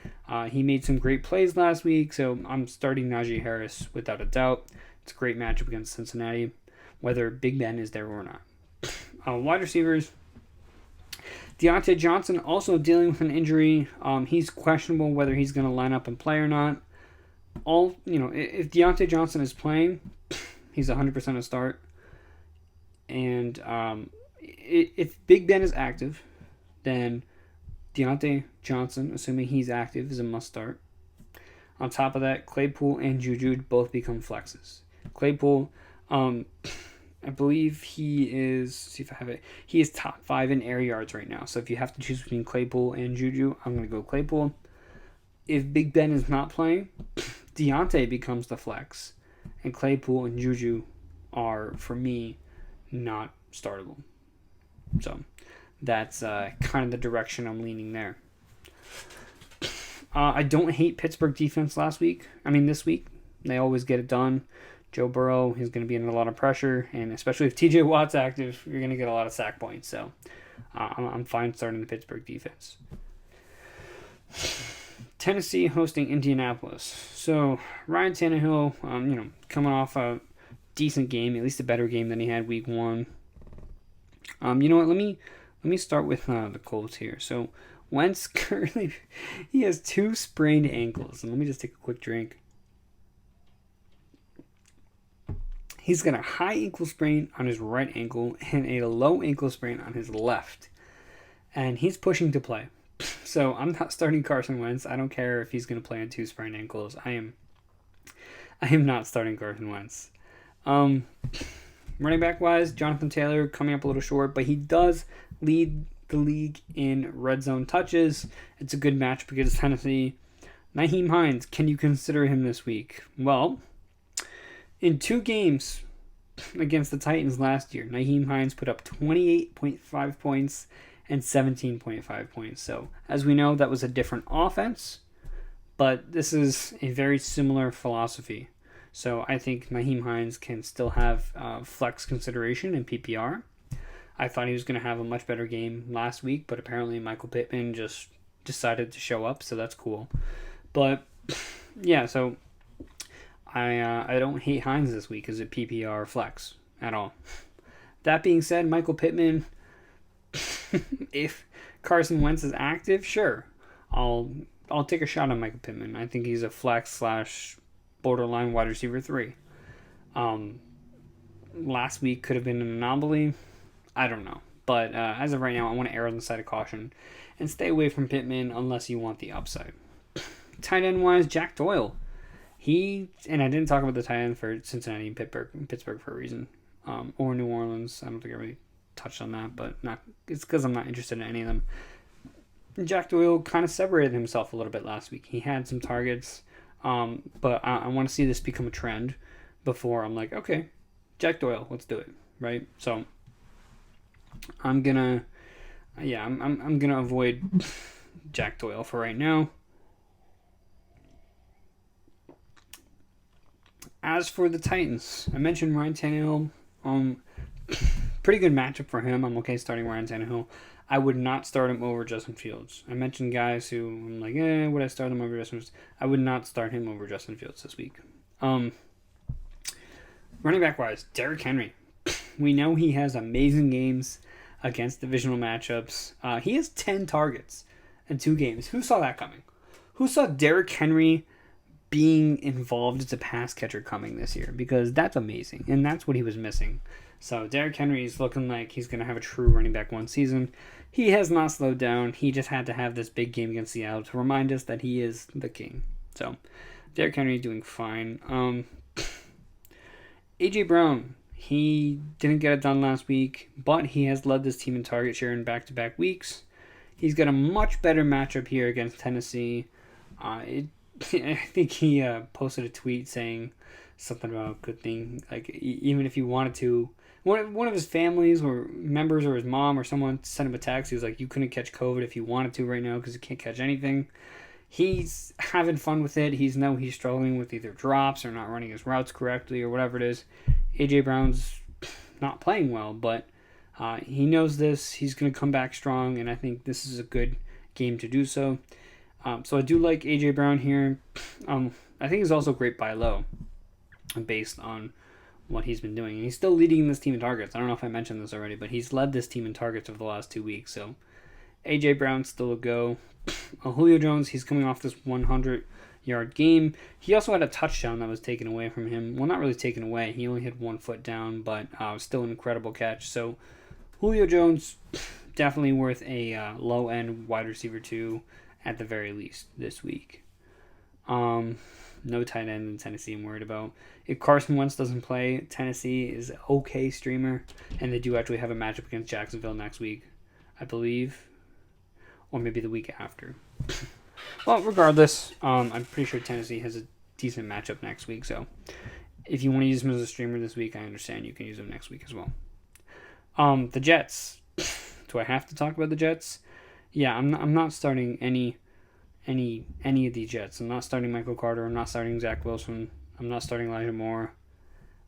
A: He made some great plays last week, so I'm starting Najee Harris without a doubt. It's a great matchup against Cincinnati, whether Big Ben is there or not. Wide receivers, Deontay Johnson also dealing with an injury. He's questionable whether he's going to line up and play or not. If Deontay Johnson is playing, he's 100% a start. And if Big Ben is active, then Deontay Johnson, assuming he's active, is a must start. On top of that, Claypool and Juju both become flexes. Claypool, I believe he is, see if I have it, he is top 5 in air yards right now. So if you have to choose between Claypool and Juju, I'm going to go Claypool. If Big Ben is not playing, Deontay becomes the flex. And Claypool and Juju are, for me, not startable. So that's kind of the direction I'm leaning there. I don't hate Pittsburgh defense this week. They always get it done. Joe Burrow is going to be under a lot of pressure, and especially if TJ Watt's active, you're going to get a lot of sack points. So I'm fine starting the Pittsburgh defense. Tennessee hosting Indianapolis. So Ryan Tannehill, coming off a decent game, at least a better game than he had week 1. Let me start with the Colts here. So Wentz currently, he has 2 sprained ankles. And let me just take a quick drink. He's got a high ankle sprain on his right ankle and a low ankle sprain on his left. And he's pushing to play. So I'm not starting Carson Wentz. I don't care if he's going to play on 2 sprained ankles. I am not starting Carson Wentz. Running back wise, Jonathan Taylor coming up a little short, but he does lead the league in red zone touches. It's a good match against Tennessee. Nyheim Hines, can you consider him this week? Well, in 2 games against the Titans last year, Nyheim Hines put up 28.5 points and 17.5 points. So, as we know, that was a different offense, but this is a very similar philosophy. So, I think Nyheim Hines can still have flex consideration in PPR. I thought he was going to have a much better game last week, but apparently Michael Pittman just decided to show up, so that's cool. But, yeah, so I don't hate Hines this week as a PPR flex at all. That being said, Michael Pittman, if Carson Wentz is active, sure, I'll take a shot on Michael Pittman. I think he's a flex / borderline wide receiver 3. Last week could have been an anomaly. I don't know. But as of right now, I want to err on the side of caution and stay away from Pittman unless you want the upside. Tight end wise, Jack Doyle. And I didn't talk about the tight end for Cincinnati and Pittsburgh for a reason. Or New Orleans. I don't think I really touched on that, but it's because I'm not interested in any of them. Jack Doyle kind of separated himself a little bit last week. He had some targets, but I want to see this become a trend before I'm like, okay, Jack Doyle, let's do it, right? So I'm gonna avoid Jack Doyle for right now. As for the Titans, I mentioned Ryan Tannehill. Pretty good matchup for him. I'm okay starting Ryan Tannehill. I would not start him over Justin Fields. I mentioned guys who I'm like, would I start him over Justin Fields? I would not start him over Justin Fields this week. Running back wise, Derrick Henry. We know he has amazing games against divisional matchups. He has 10 targets in 2 games. Who saw that coming? Who saw Derrick Henry being involved as a pass catcher coming this year? Because that's amazing, and that's what he was missing. So Derrick Henry is looking like he's going to have a true running back 1 season. He has not slowed down. He just had to have this big game against Seattle to remind us that he is the king. So Derrick Henry is doing fine. A.J. Brown, he didn't get it done last week, but he has led this team in target share in back-to-back weeks. He's got a much better matchup here against Tennessee. I think he posted a tweet saying something about a good thing. Like, even if you wanted to, one of his families or members or his mom or someone sent him a text. He was like, you couldn't catch COVID if you wanted to right now because you can't catch anything. He's having fun with it. He's struggling with either drops or not running his routes correctly or whatever it is. A.J. Brown's not playing well, but he knows this. He's going to come back strong, and I think this is a good game to do so. So I do like A.J. Brown here. I think he's also great buy low based on what he's been doing. And he's still leading this team in targets. I don't know if I mentioned this already, but he's led this team in targets over the last 2 weeks. So A.J. Brown's still a go. Julio Jones, he's coming off this 100-yard game. He also had a touchdown that was taken away from him. Well, not really taken away. He only had 1 foot down, but still an incredible catch. So Julio Jones, definitely worth a low-end wide receiver 2 at the very least this week. No tight end in Tennessee I'm worried about. If Carson Wentz doesn't play, Tennessee is an okay streamer, and they do actually have a matchup against Jacksonville next week, I believe, or maybe the week after. Well, regardless, I'm pretty sure Tennessee has a decent matchup next week, so if you want to use him as a streamer this week, I understand you can use him next week as well. The Jets. Do I have to talk about the Jets? Yeah, I'm not starting any of the Jets. I'm not starting Michael Carter. I'm not starting Zach Wilson. I'm not starting Elijah Moore.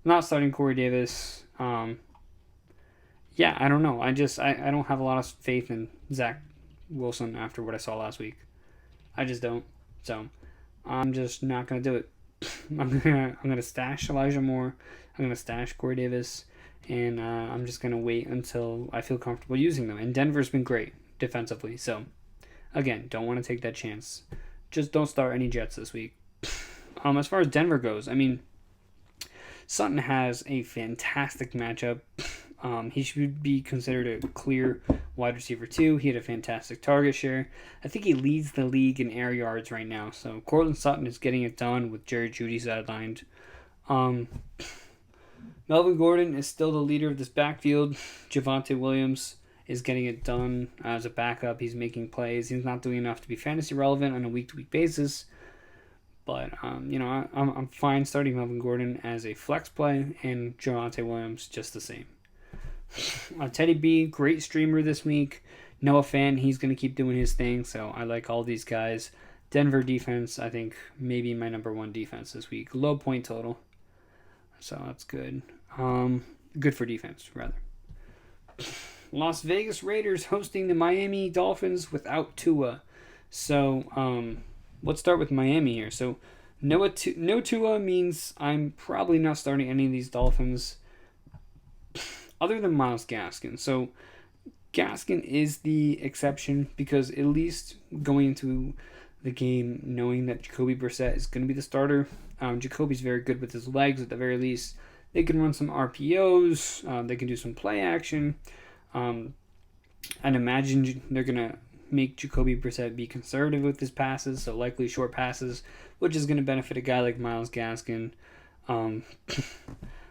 A: I'm not starting Corey Davis. Yeah, I don't know. I don't have a lot of faith in Zach Wilson after what I saw last week. I just don't. So I'm just not gonna do it. I'm gonna stash Elijah Moore. I'm gonna stash Corey Davis, and I'm just gonna wait until I feel comfortable using them. And Denver's been great defensively, so again, don't want to take that chance. Just don't start any Jets this week. As far as Denver goes, I mean, Sutton has a fantastic matchup. He should be considered a clear wide receiver too. He had a fantastic target share. I think he leads the league in air yards right now. So Cortland Sutton is getting it done with Jerry Jeudy sidelined. Melvin Gordon is still the leader of this backfield. Javonte Williams is getting it done as a backup. He's making plays. He's not doing enough to be fantasy relevant on a week-to-week basis. But, I'm fine starting Melvin Gordon as a flex play and Javonte Williams just the same. Teddy B, great streamer this week. Noah Fant, he's going to keep doing his thing, so I like all these guys. Denver defense, I think maybe my number one defense this week. Low point total, so that's good. Good for defense, rather. Las Vegas Raiders hosting the Miami Dolphins without Tua. So, let's start with Miami here. So, no Tua means I'm probably not starting any of these Dolphins other than Myles Gaskin. So, Gaskin is the exception because at least going into the game knowing that Jacoby Brissett is going to be the starter. Jacoby's very good with his legs at the very least. They can run some RPOs. They can do some play action. I'd imagine they're going to make Jacoby Brissett be conservative with his passes, so likely short passes, which is going to benefit a guy like Myles Gaskin.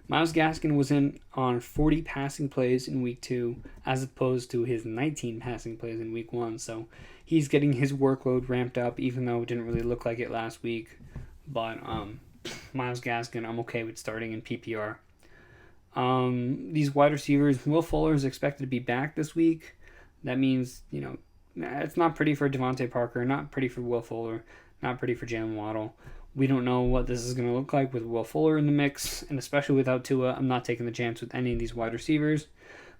A: Myles Gaskin was in on 40 passing plays in week 2 as opposed to his 19 passing plays in week 1, so he's getting his workload ramped up even though it didn't really look like it last week. But Myles Gaskin, I'm okay with starting in PPR. These wide receivers, Will Fuller is expected to be back this week. That means, it's not pretty for Devontae Parker, not pretty for Will Fuller, not pretty for Jalen Waddle. We don't know what this is going to look like with Will Fuller in the mix, and especially without Tua, I'm not taking the chance with any of these wide receivers.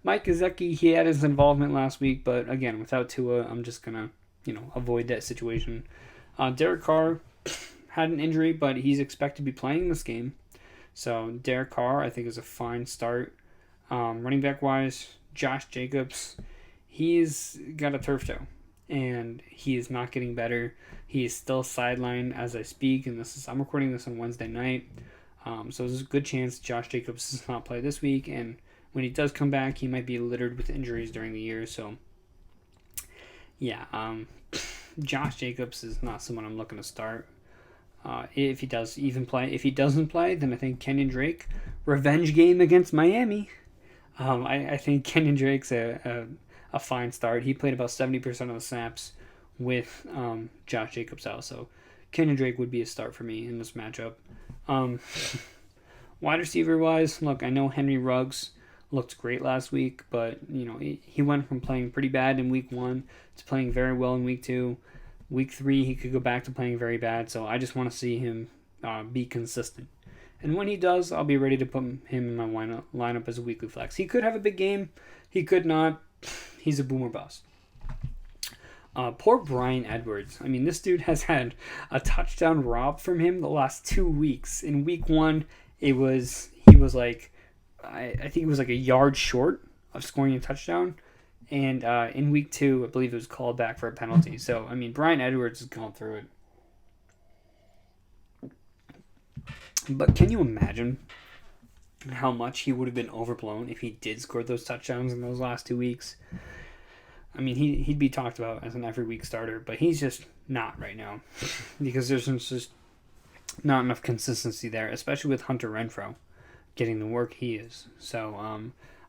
A: Mike Gesicki, he had his involvement last week, but again, without Tua, I'm just going to, avoid that situation. Derek Carr had an injury, but he's expected to be playing this game. So Derek Carr, I think, is a fine start. Running back-wise, Josh Jacobs, he's got a turf toe, and he is not getting better. He is still sidelined as I speak, and I'm recording this on Wednesday night. So there's a good chance Josh Jacobs does not play this week, and when he does come back, he might be littered with injuries during the year. So, yeah, Josh Jacobs is not someone I'm looking to start. If he does even play. If he doesn't play, then I think Kenyon Drake, revenge game against Miami. I think Kenyon Drake's a fine start. He played about 70% of the snaps with Josh Jacobs out, so Kenyon Drake would be a start for me in this matchup. Wide receiver wise, look, I know Henry Ruggs looked great last week, but he went from playing pretty bad in week 1 to playing very well in week 2. Week 3, he could go back to playing very bad, so I just want to see him be consistent. And when he does, I'll be ready to put him in my lineup as a weekly flex. He could have a big game. He could not. He's a boomer bust. Poor Bryan Edwards. I mean, this dude has had a touchdown robbed from him the last 2 weeks. In week 1, he was like, I think he was like a yard short of scoring a touchdown. And in week 2, I believe it was called back for a penalty. So, I mean, Bryan Edwards is going through it. But can you imagine how much he would have been overblown if he did score those touchdowns in those last 2 weeks? I mean, he'd be talked about as an every week starter, but he's just not right now because there's just not enough consistency there, especially with Hunter Renfrow getting the work he is. So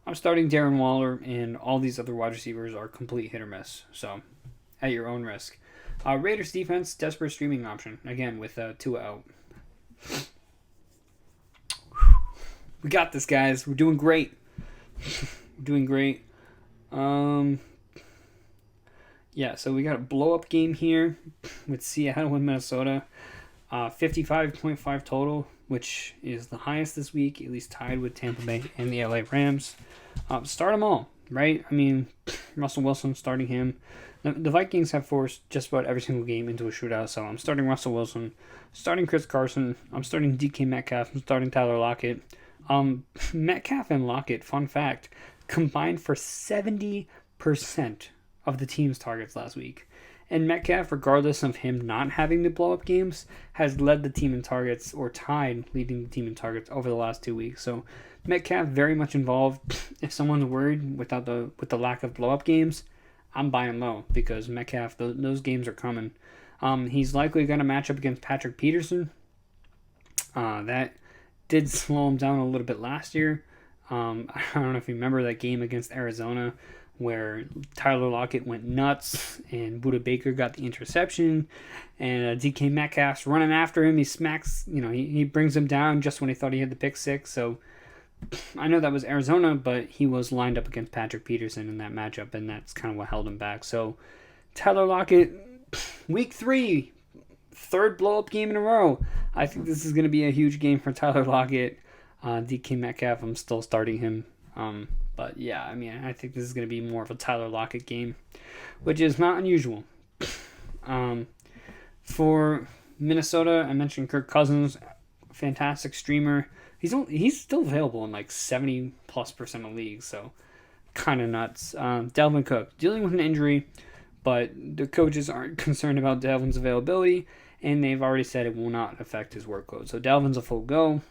A: I'm starting Darren Waller, and all these other wide receivers are complete hit or miss. So at your own risk. Raiders defense, desperate streaming option again with Tua out. We got this, guys. We're doing great. We're doing great. Yeah, so we got a blow-up game here with Seattle and Minnesota. 55.5 total, which is the highest this week, at least tied with Tampa Bay and the LA Rams. Start them all, right? I mean, Russell Wilson, starting him. The Vikings have forced just about every single game into a shootout, so I'm starting Russell Wilson, starting Chris Carson, I'm starting DK Metcalf, I'm starting Tyler Lockett. Metcalf and Lockett, fun fact, combined for 70% of the team's targets last week. And Metcalf, regardless of him not having the blow-up games, has led the team in targets, or tied leading the team in targets over the last 2 weeks. So Metcalf very much involved. If someone's worried with the lack of blow-up games, I'm buying low because Metcalf, those games are coming. He's likely going to match up against Patrick Peterson. That did slow him down a little bit last year. I don't know if you remember that game against Arizona where Tyler Lockett went nuts and Budda Baker got the interception, and DK Metcalf's running after him. He smacks, he brings him down just when he thought he had the pick six. So I know that was Arizona, but he was lined up against Patrick Peterson in that matchup, and that's kind of what held him back. So Tyler Lockett, week 3, third blow-up game in a row. I think this is going to be a huge game for Tyler Lockett. DK Metcalf, I'm still starting him. But yeah, I think this is going to be more of a Tyler Lockett game, which is not unusual. For Minnesota, I mentioned Kirk Cousins, fantastic streamer. He's still available in like 70+% of leagues, so kind of nuts. Dalvin Cook, dealing with an injury, but the coaches aren't concerned about Dalvin's availability, and they've already said it will not affect his workload. So Dalvin's a full go.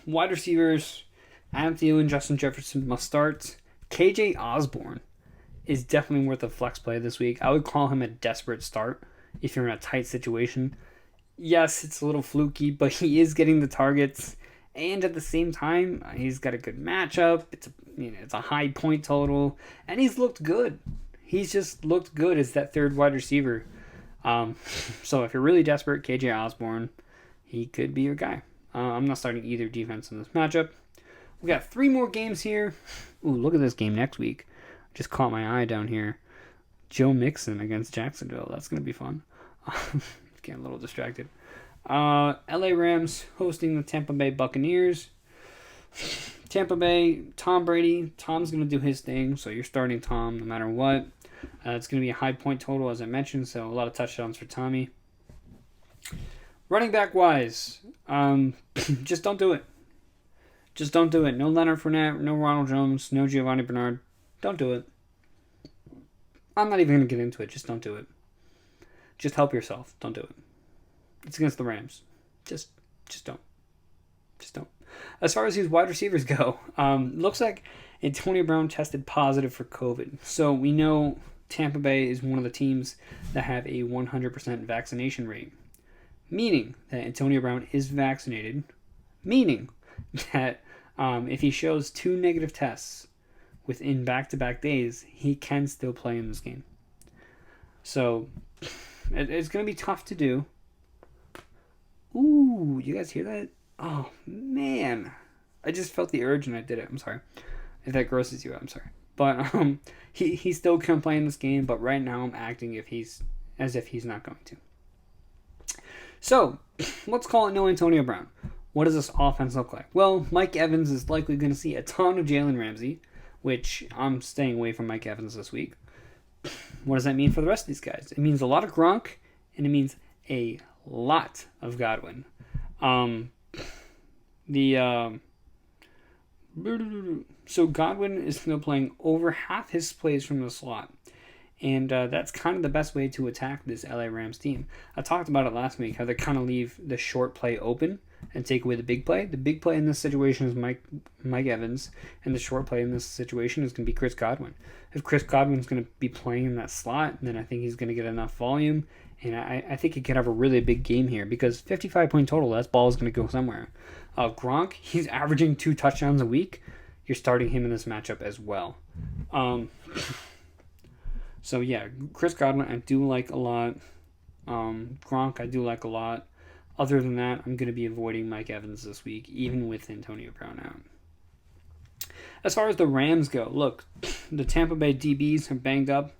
A: Wide receivers, Adam Thielen, Justin Jefferson must start. KJ Osborne is definitely worth a flex play this week. I would call him a desperate start if you're in a tight situation. Yes, it's a little fluky, but he is getting the targets, and at the same time, he's got a good matchup. It's a high point total, and he's looked good. He's just looked good as that third wide receiver. So if you're really desperate, KJ Osborne, he could be your guy. I'm not starting either defense in this matchup. We got 3 more games here. Ooh, look at this game next week. Just caught my eye down here. Joe Mixon against Jacksonville. That's going to be fun. Getting a little distracted. LA Rams hosting the Tampa Bay Buccaneers. Tampa Bay, Tom Brady. Tom's going to do his thing, so you're starting Tom no matter what. It's going to be a high point total, as I mentioned, so a lot of touchdowns for Tommy. Running back wise, just don't do it. Just don't do it. No Leonard Fournette, no Ronald Jones, no Giovanni Bernard. Don't do it. I'm not even going to get into it. Just don't do it. Just help yourself. Don't do it. It's against the Rams. Just don't. Just don't. As far as these wide receivers go, looks like Antonio Brown tested positive for COVID. So we know Tampa Bay is one of the teams that have a 100% vaccination rate. Meaning that Antonio Brown is vaccinated. Meaning that if he shows 2 negative tests within back-to-back days, he can still play in this game. So it's going to be tough to do. Ooh, you guys hear that? Oh, man. I just felt the urge and I did it. I'm sorry. If that grosses you out, I'm sorry. But he still can play in this game, but right now I'm acting as if he's not going to. So, let's call it no Antonio Brown. What does this offense look like? Well, Mike Evans is likely going to see a ton of Jalen Ramsey, which I'm staying away from Mike Evans this week. What does that mean for the rest of these guys? It means a lot of Gronk, and it means a lot of Godwin. So Godwin is still playing over half his plays from the slot. And that's kind of the best way to attack this LA Rams team. I talked about it last week, how they kind of leave the short play open and take away the big play. The big play in this situation is Mike Evans, and the short play in this situation is going to be Chris Godwin. If Chris Godwin's going to be playing in that slot, then I think he's going to get enough volume, and I think he could have a really big game here, because 55-point total, that ball is going to go somewhere. Gronk, he's averaging 2 touchdowns a week. You're starting him in this matchup as well. So yeah, Chris Godwin I do like a lot. Gronk I do like a lot. Other than that, I'm going to be avoiding Mike Evans this week, even with Antonio Brown out. As far as the Rams go, look, the Tampa Bay DBs are banged up.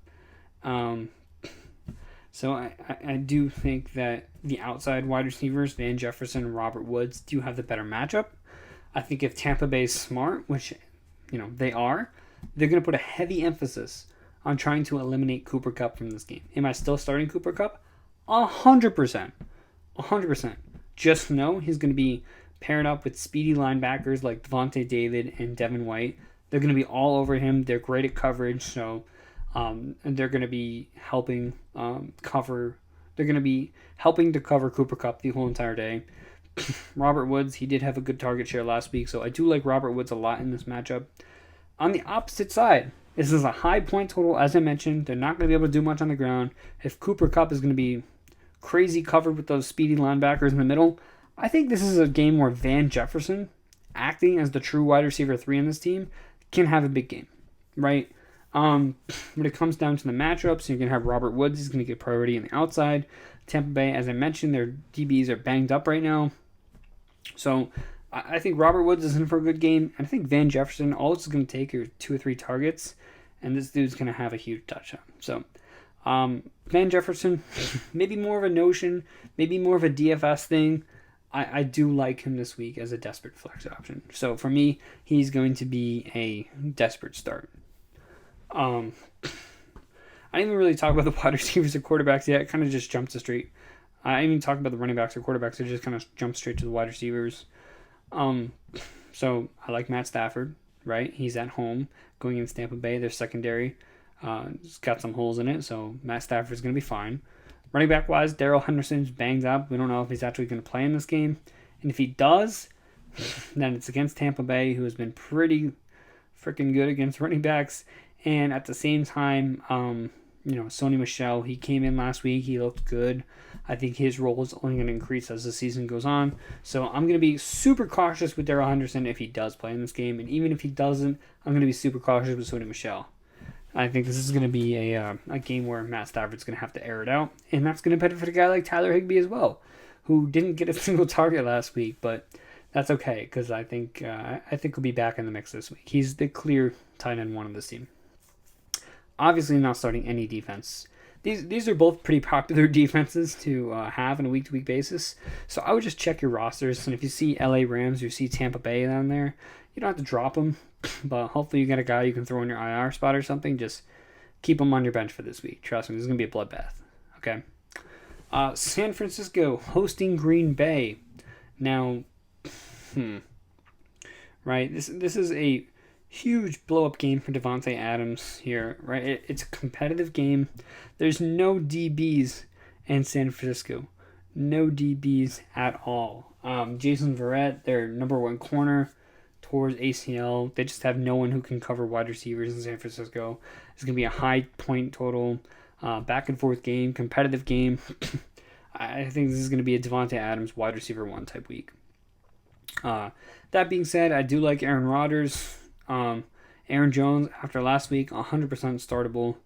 A: So I do think that the outside wide receivers, Van Jefferson and Robert Woods, do have the better matchup. I think if Tampa Bay is smart, which they are, they're going to put a heavy emphasis on trying to eliminate Cooper Kupp from this game. Am I still starting Cooper Kupp? 100%. 100%. Just know he's going to be paired up with speedy linebackers like Devontae David and Devin White. They're going to be all over him. They're great at coverage, so And they're going to be helping cover. They're going to be helping to cover Cooper Kupp the whole entire day. Robert Woods, he did have a good target share last week, so I do like Robert Woods a lot in this matchup. On the opposite side, this is a high point total, as I mentioned. They're not going to be able to do much on the ground. If Cooper Kupp is going to be crazy covered with those speedy linebackers in the middle, I think this is a game where Van Jefferson, acting as the true wide receiver 3 in this team, can have a big game, right? When it comes down to the matchups, you're going to have Robert Woods. He's going to get priority on the outside. Tampa Bay, as I mentioned, their DBs are banged up right now. So I think Robert Woods is in for a good game. And I think Van Jefferson, all it's going to take are 2 or 3 targets. And this dude's going to have a huge touchdown. So Van Jefferson, maybe more of a notion, maybe more of a DFS thing. I do like him this week as a desperate flex option. So for me, he's going to be a desperate start. I didn't even really talk about the wide receivers or quarterbacks yet. I kind of just jumped straight. I didn't even talk about the running backs or quarterbacks. I just kind of jumped straight to the wide receivers. So I like Matt Stafford, right? He's at home going against Tampa Bay. Their secondary it's got some holes in it, so Matt Stafford's going to be fine. Running back wise, Darrell Henderson's banged up. We don't know if he's actually going to play in this game. And if he does, then it's against Tampa Bay, who has been pretty freaking good against running backs. And at the same time, Sony Michel, he came in last week. He looked good. I think his role is only going to increase as the season goes on. So I'm going to be super cautious with Darrell Henderson if he does play in this game. And even if he doesn't, I'm going to be super cautious with Sony Michel. I think this is going to be a game where Matt Stafford's going to have to air it out. And that's going to benefit a guy like Tyler Higbee as well, who didn't get a single target last week. But that's okay, because I think he'll be back in the mix this week. He's the clear tight end 1 of this team. Obviously not starting any defense. These are both pretty popular defenses to have on a week-to-week basis. So I would just check your rosters. And if you see LA Rams or you see Tampa Bay down there, you don't have to drop them. But hopefully you get a guy you can throw in your IR spot or something. Just keep him on your bench for this week. Trust me, this is going to be a bloodbath. Okay. San Francisco hosting Green Bay. Now, right, this is a huge blow-up game for Devontae Adams here, right? It's a competitive game. There's no DBs in San Francisco. No DBs at all. Jason Verrett, their number 1 corner, towards ACL. They just have no one who can cover wide receivers in San Francisco. It's going to be a high point total, back and forth game, competitive game. I think this is going to be a Devontae Adams wide receiver 1 type week. That being said, I do like Aaron Rodgers. Aaron Jones, after last week, 100% startable.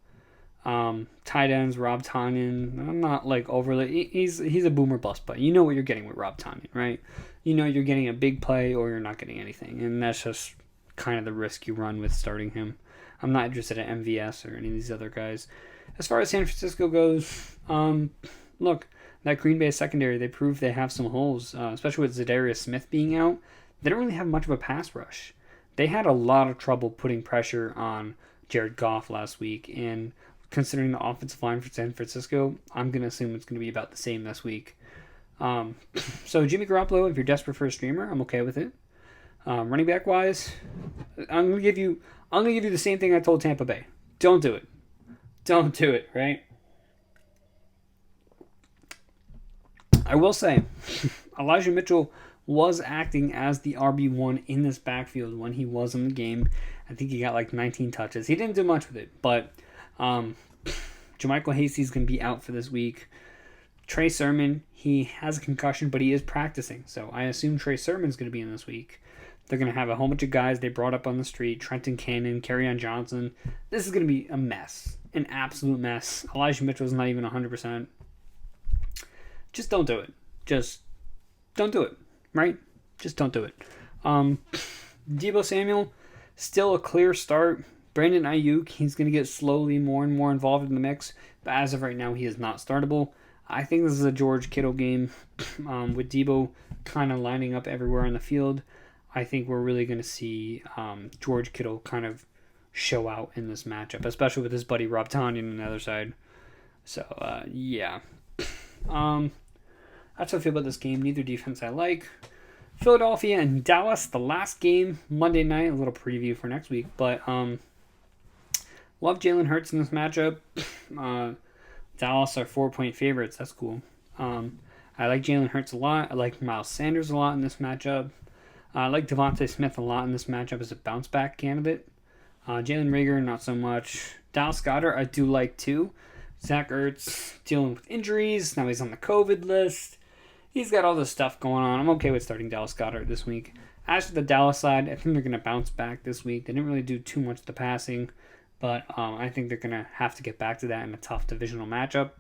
A: Tight ends, Rob Tonyan. I'm not overly. He's a boomer bust, but you know what you're getting with Rob Tonyan, right? You know you're getting a big play or you're not getting anything, and that's just kind of the risk you run with starting him. I'm not interested in MVS or any of these other guys. As far as San Francisco goes, look, that Green Bay secondary, they proved they have some holes, especially with Zadarius Smith being out. They don't really have much of a pass rush. They had a lot of trouble putting pressure on Jared Goff last week, and considering the offensive line for San Francisco, I'm going to assume it's going to be about the same this week. So Jimmy Garoppolo, if you're desperate for a streamer, I'm okay with it. Running back wise, I'm going to give you the same thing I told Tampa Bay. Don't do it. Don't do it, right? I will say, Elijah Mitchell was acting as the RB1 in this backfield when he was in the game. I think he got 19 touches. He didn't do much with it, but Jermichael Hasty's going to be out for this week. Trey Sermon, he has a concussion, but he is practicing. So I assume Trey Sermon's going to be in this week. They're going to have a whole bunch of guys they brought up on the street. Trenton Cannon, Kerryon Johnson. This is going to be a mess. An absolute mess. Elijah Mitchell's not even 100%. Just don't do it. Just don't do it. Right? Just don't do it. Deebo Samuel, still a clear start. Brandon Ayuk, he's going to get slowly more and more involved in the mix. But as of right now, he is not startable. I think this is a George Kittle game with Deebo kind of lining up everywhere on the field. I think we're really going to see George Kittle kind of show out in this matchup, especially with his buddy Rob Tonyan on the other side. So, yeah. That's how I feel about this game. Neither defense I like. Philadelphia and Dallas, the last game, Monday night. A little preview for next week. But Love Jalen Hurts in this matchup. Dallas are 4-point favorites. That's cool. I like Jalen Hurts a lot. I like Miles Sanders a lot in this matchup. I like Devontae Smith a lot in this matchup as a bounce back candidate. Jalen Reagor, not so much. Dallas Goedert, I do like too. Zach Ertz dealing with injuries. Now he's on the COVID list. He's got all this stuff going on. I'm okay with starting Dallas Goedert this week. As for the Dallas side, I think they're going to bounce back this week. They didn't really do too much of the passing, but I think they're going to have to get back to that in a tough divisional matchup.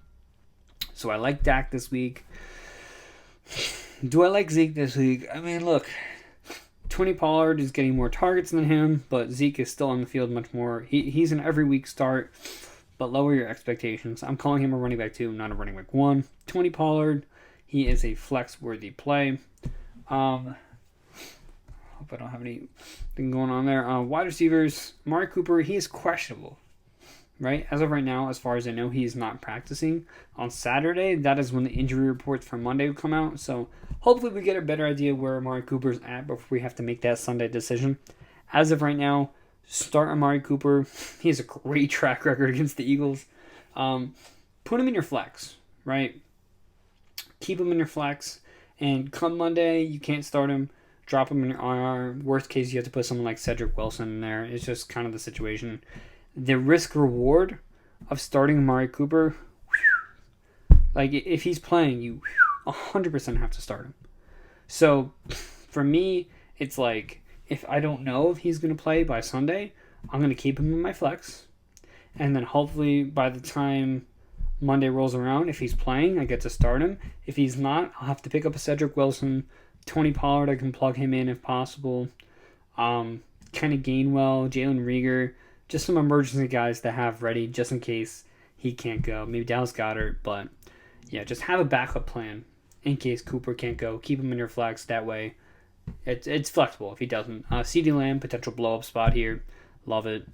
A: So I like Dak this week. Do I like Zeke this week? I mean, look, Tony Pollard is getting more targets than him, but Zeke is still on the field much more. He's an every week start, but lower your expectations. I'm calling him a running back 2, not a running back 1. Tony Pollard, he is a flex-worthy play. Hope I don't have anything going on there. Wide receivers, Amari Cooper, he is questionable. Right? As of right now, as far as I know, he is not practicing. On Saturday, that is when the injury reports for Monday will come out. So hopefully we get a better idea where Amari Cooper's at before we have to make that Sunday decision. As of right now, start Amari Cooper. He has a great track record against the Eagles. Put him in your flex, right? Keep him in your flex. And come Monday, you can't start him. Drop him in your IR. Worst case, you have to put someone like Cedric Wilson in there. It's just kind of the situation. The risk-reward of starting Amari Cooper, like if he's playing, you 100% have to start him. So for me, it's like if I don't know if he's going to play by Sunday, I'm going to keep him in my flex. And then hopefully by the time Monday rolls around, if he's playing, I get to start him. If he's not, I'll have to pick up a Cedric Wilson. Tony Pollard, I can plug him in if possible. Kenny Gainwell, Jalen Reagor. Just some emergency guys to have ready just in case he can't go. Maybe Dallas Goedert, but yeah, just have a backup plan in case Cooper can't go. Keep him in your flex. That way, it's flexible if he doesn't. CeeDee Lamb, potential blow-up spot here. Love it.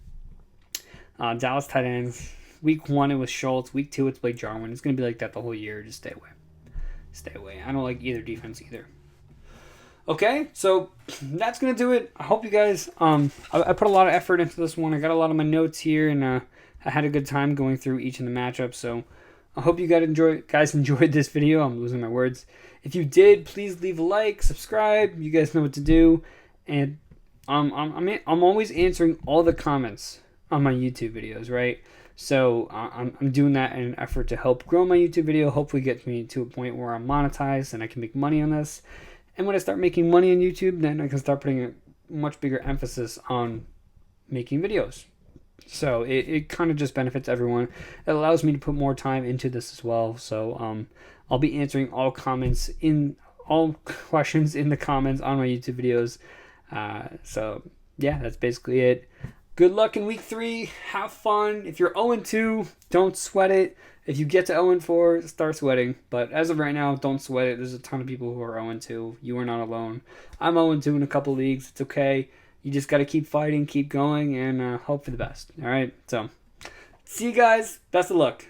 A: Dallas tight ends. Week 1, it was Schultz. Week 2, it's Blake Jarwin. It's going to be like that the whole year. Just stay away. Stay away. I don't like either defense either. Okay, so that's going to do it. I hope you guys, I put a lot of effort into this one. I got a lot of my notes here, and I had a good time going through each of the matchups. So I hope you guys enjoyed this video. I'm losing my words. If you did, please leave a like, subscribe. You guys know what to do. And I'm always answering all the comments on my YouTube videos, right? So I'm doing that in an effort to help grow my YouTube video, hopefully get me to a point where I'm monetized and I can make money on this. And when I start making money on YouTube, then I can start putting a much bigger emphasis on making videos. So it kind of just benefits everyone. It allows me to put more time into this as well. So I'll be answering all questions in the comments on my YouTube videos. So yeah, that's basically it. Good luck in week 3. Have fun. If you're 0-2, don't sweat it. If you get to 0-4, start sweating. But as of right now, don't sweat it. There's a ton of people who are 0-2. You are not alone. I'm 0-2 in a couple leagues. It's okay. You just got to keep fighting, keep going, and hope for the best. All right? So, see you guys. Best of luck.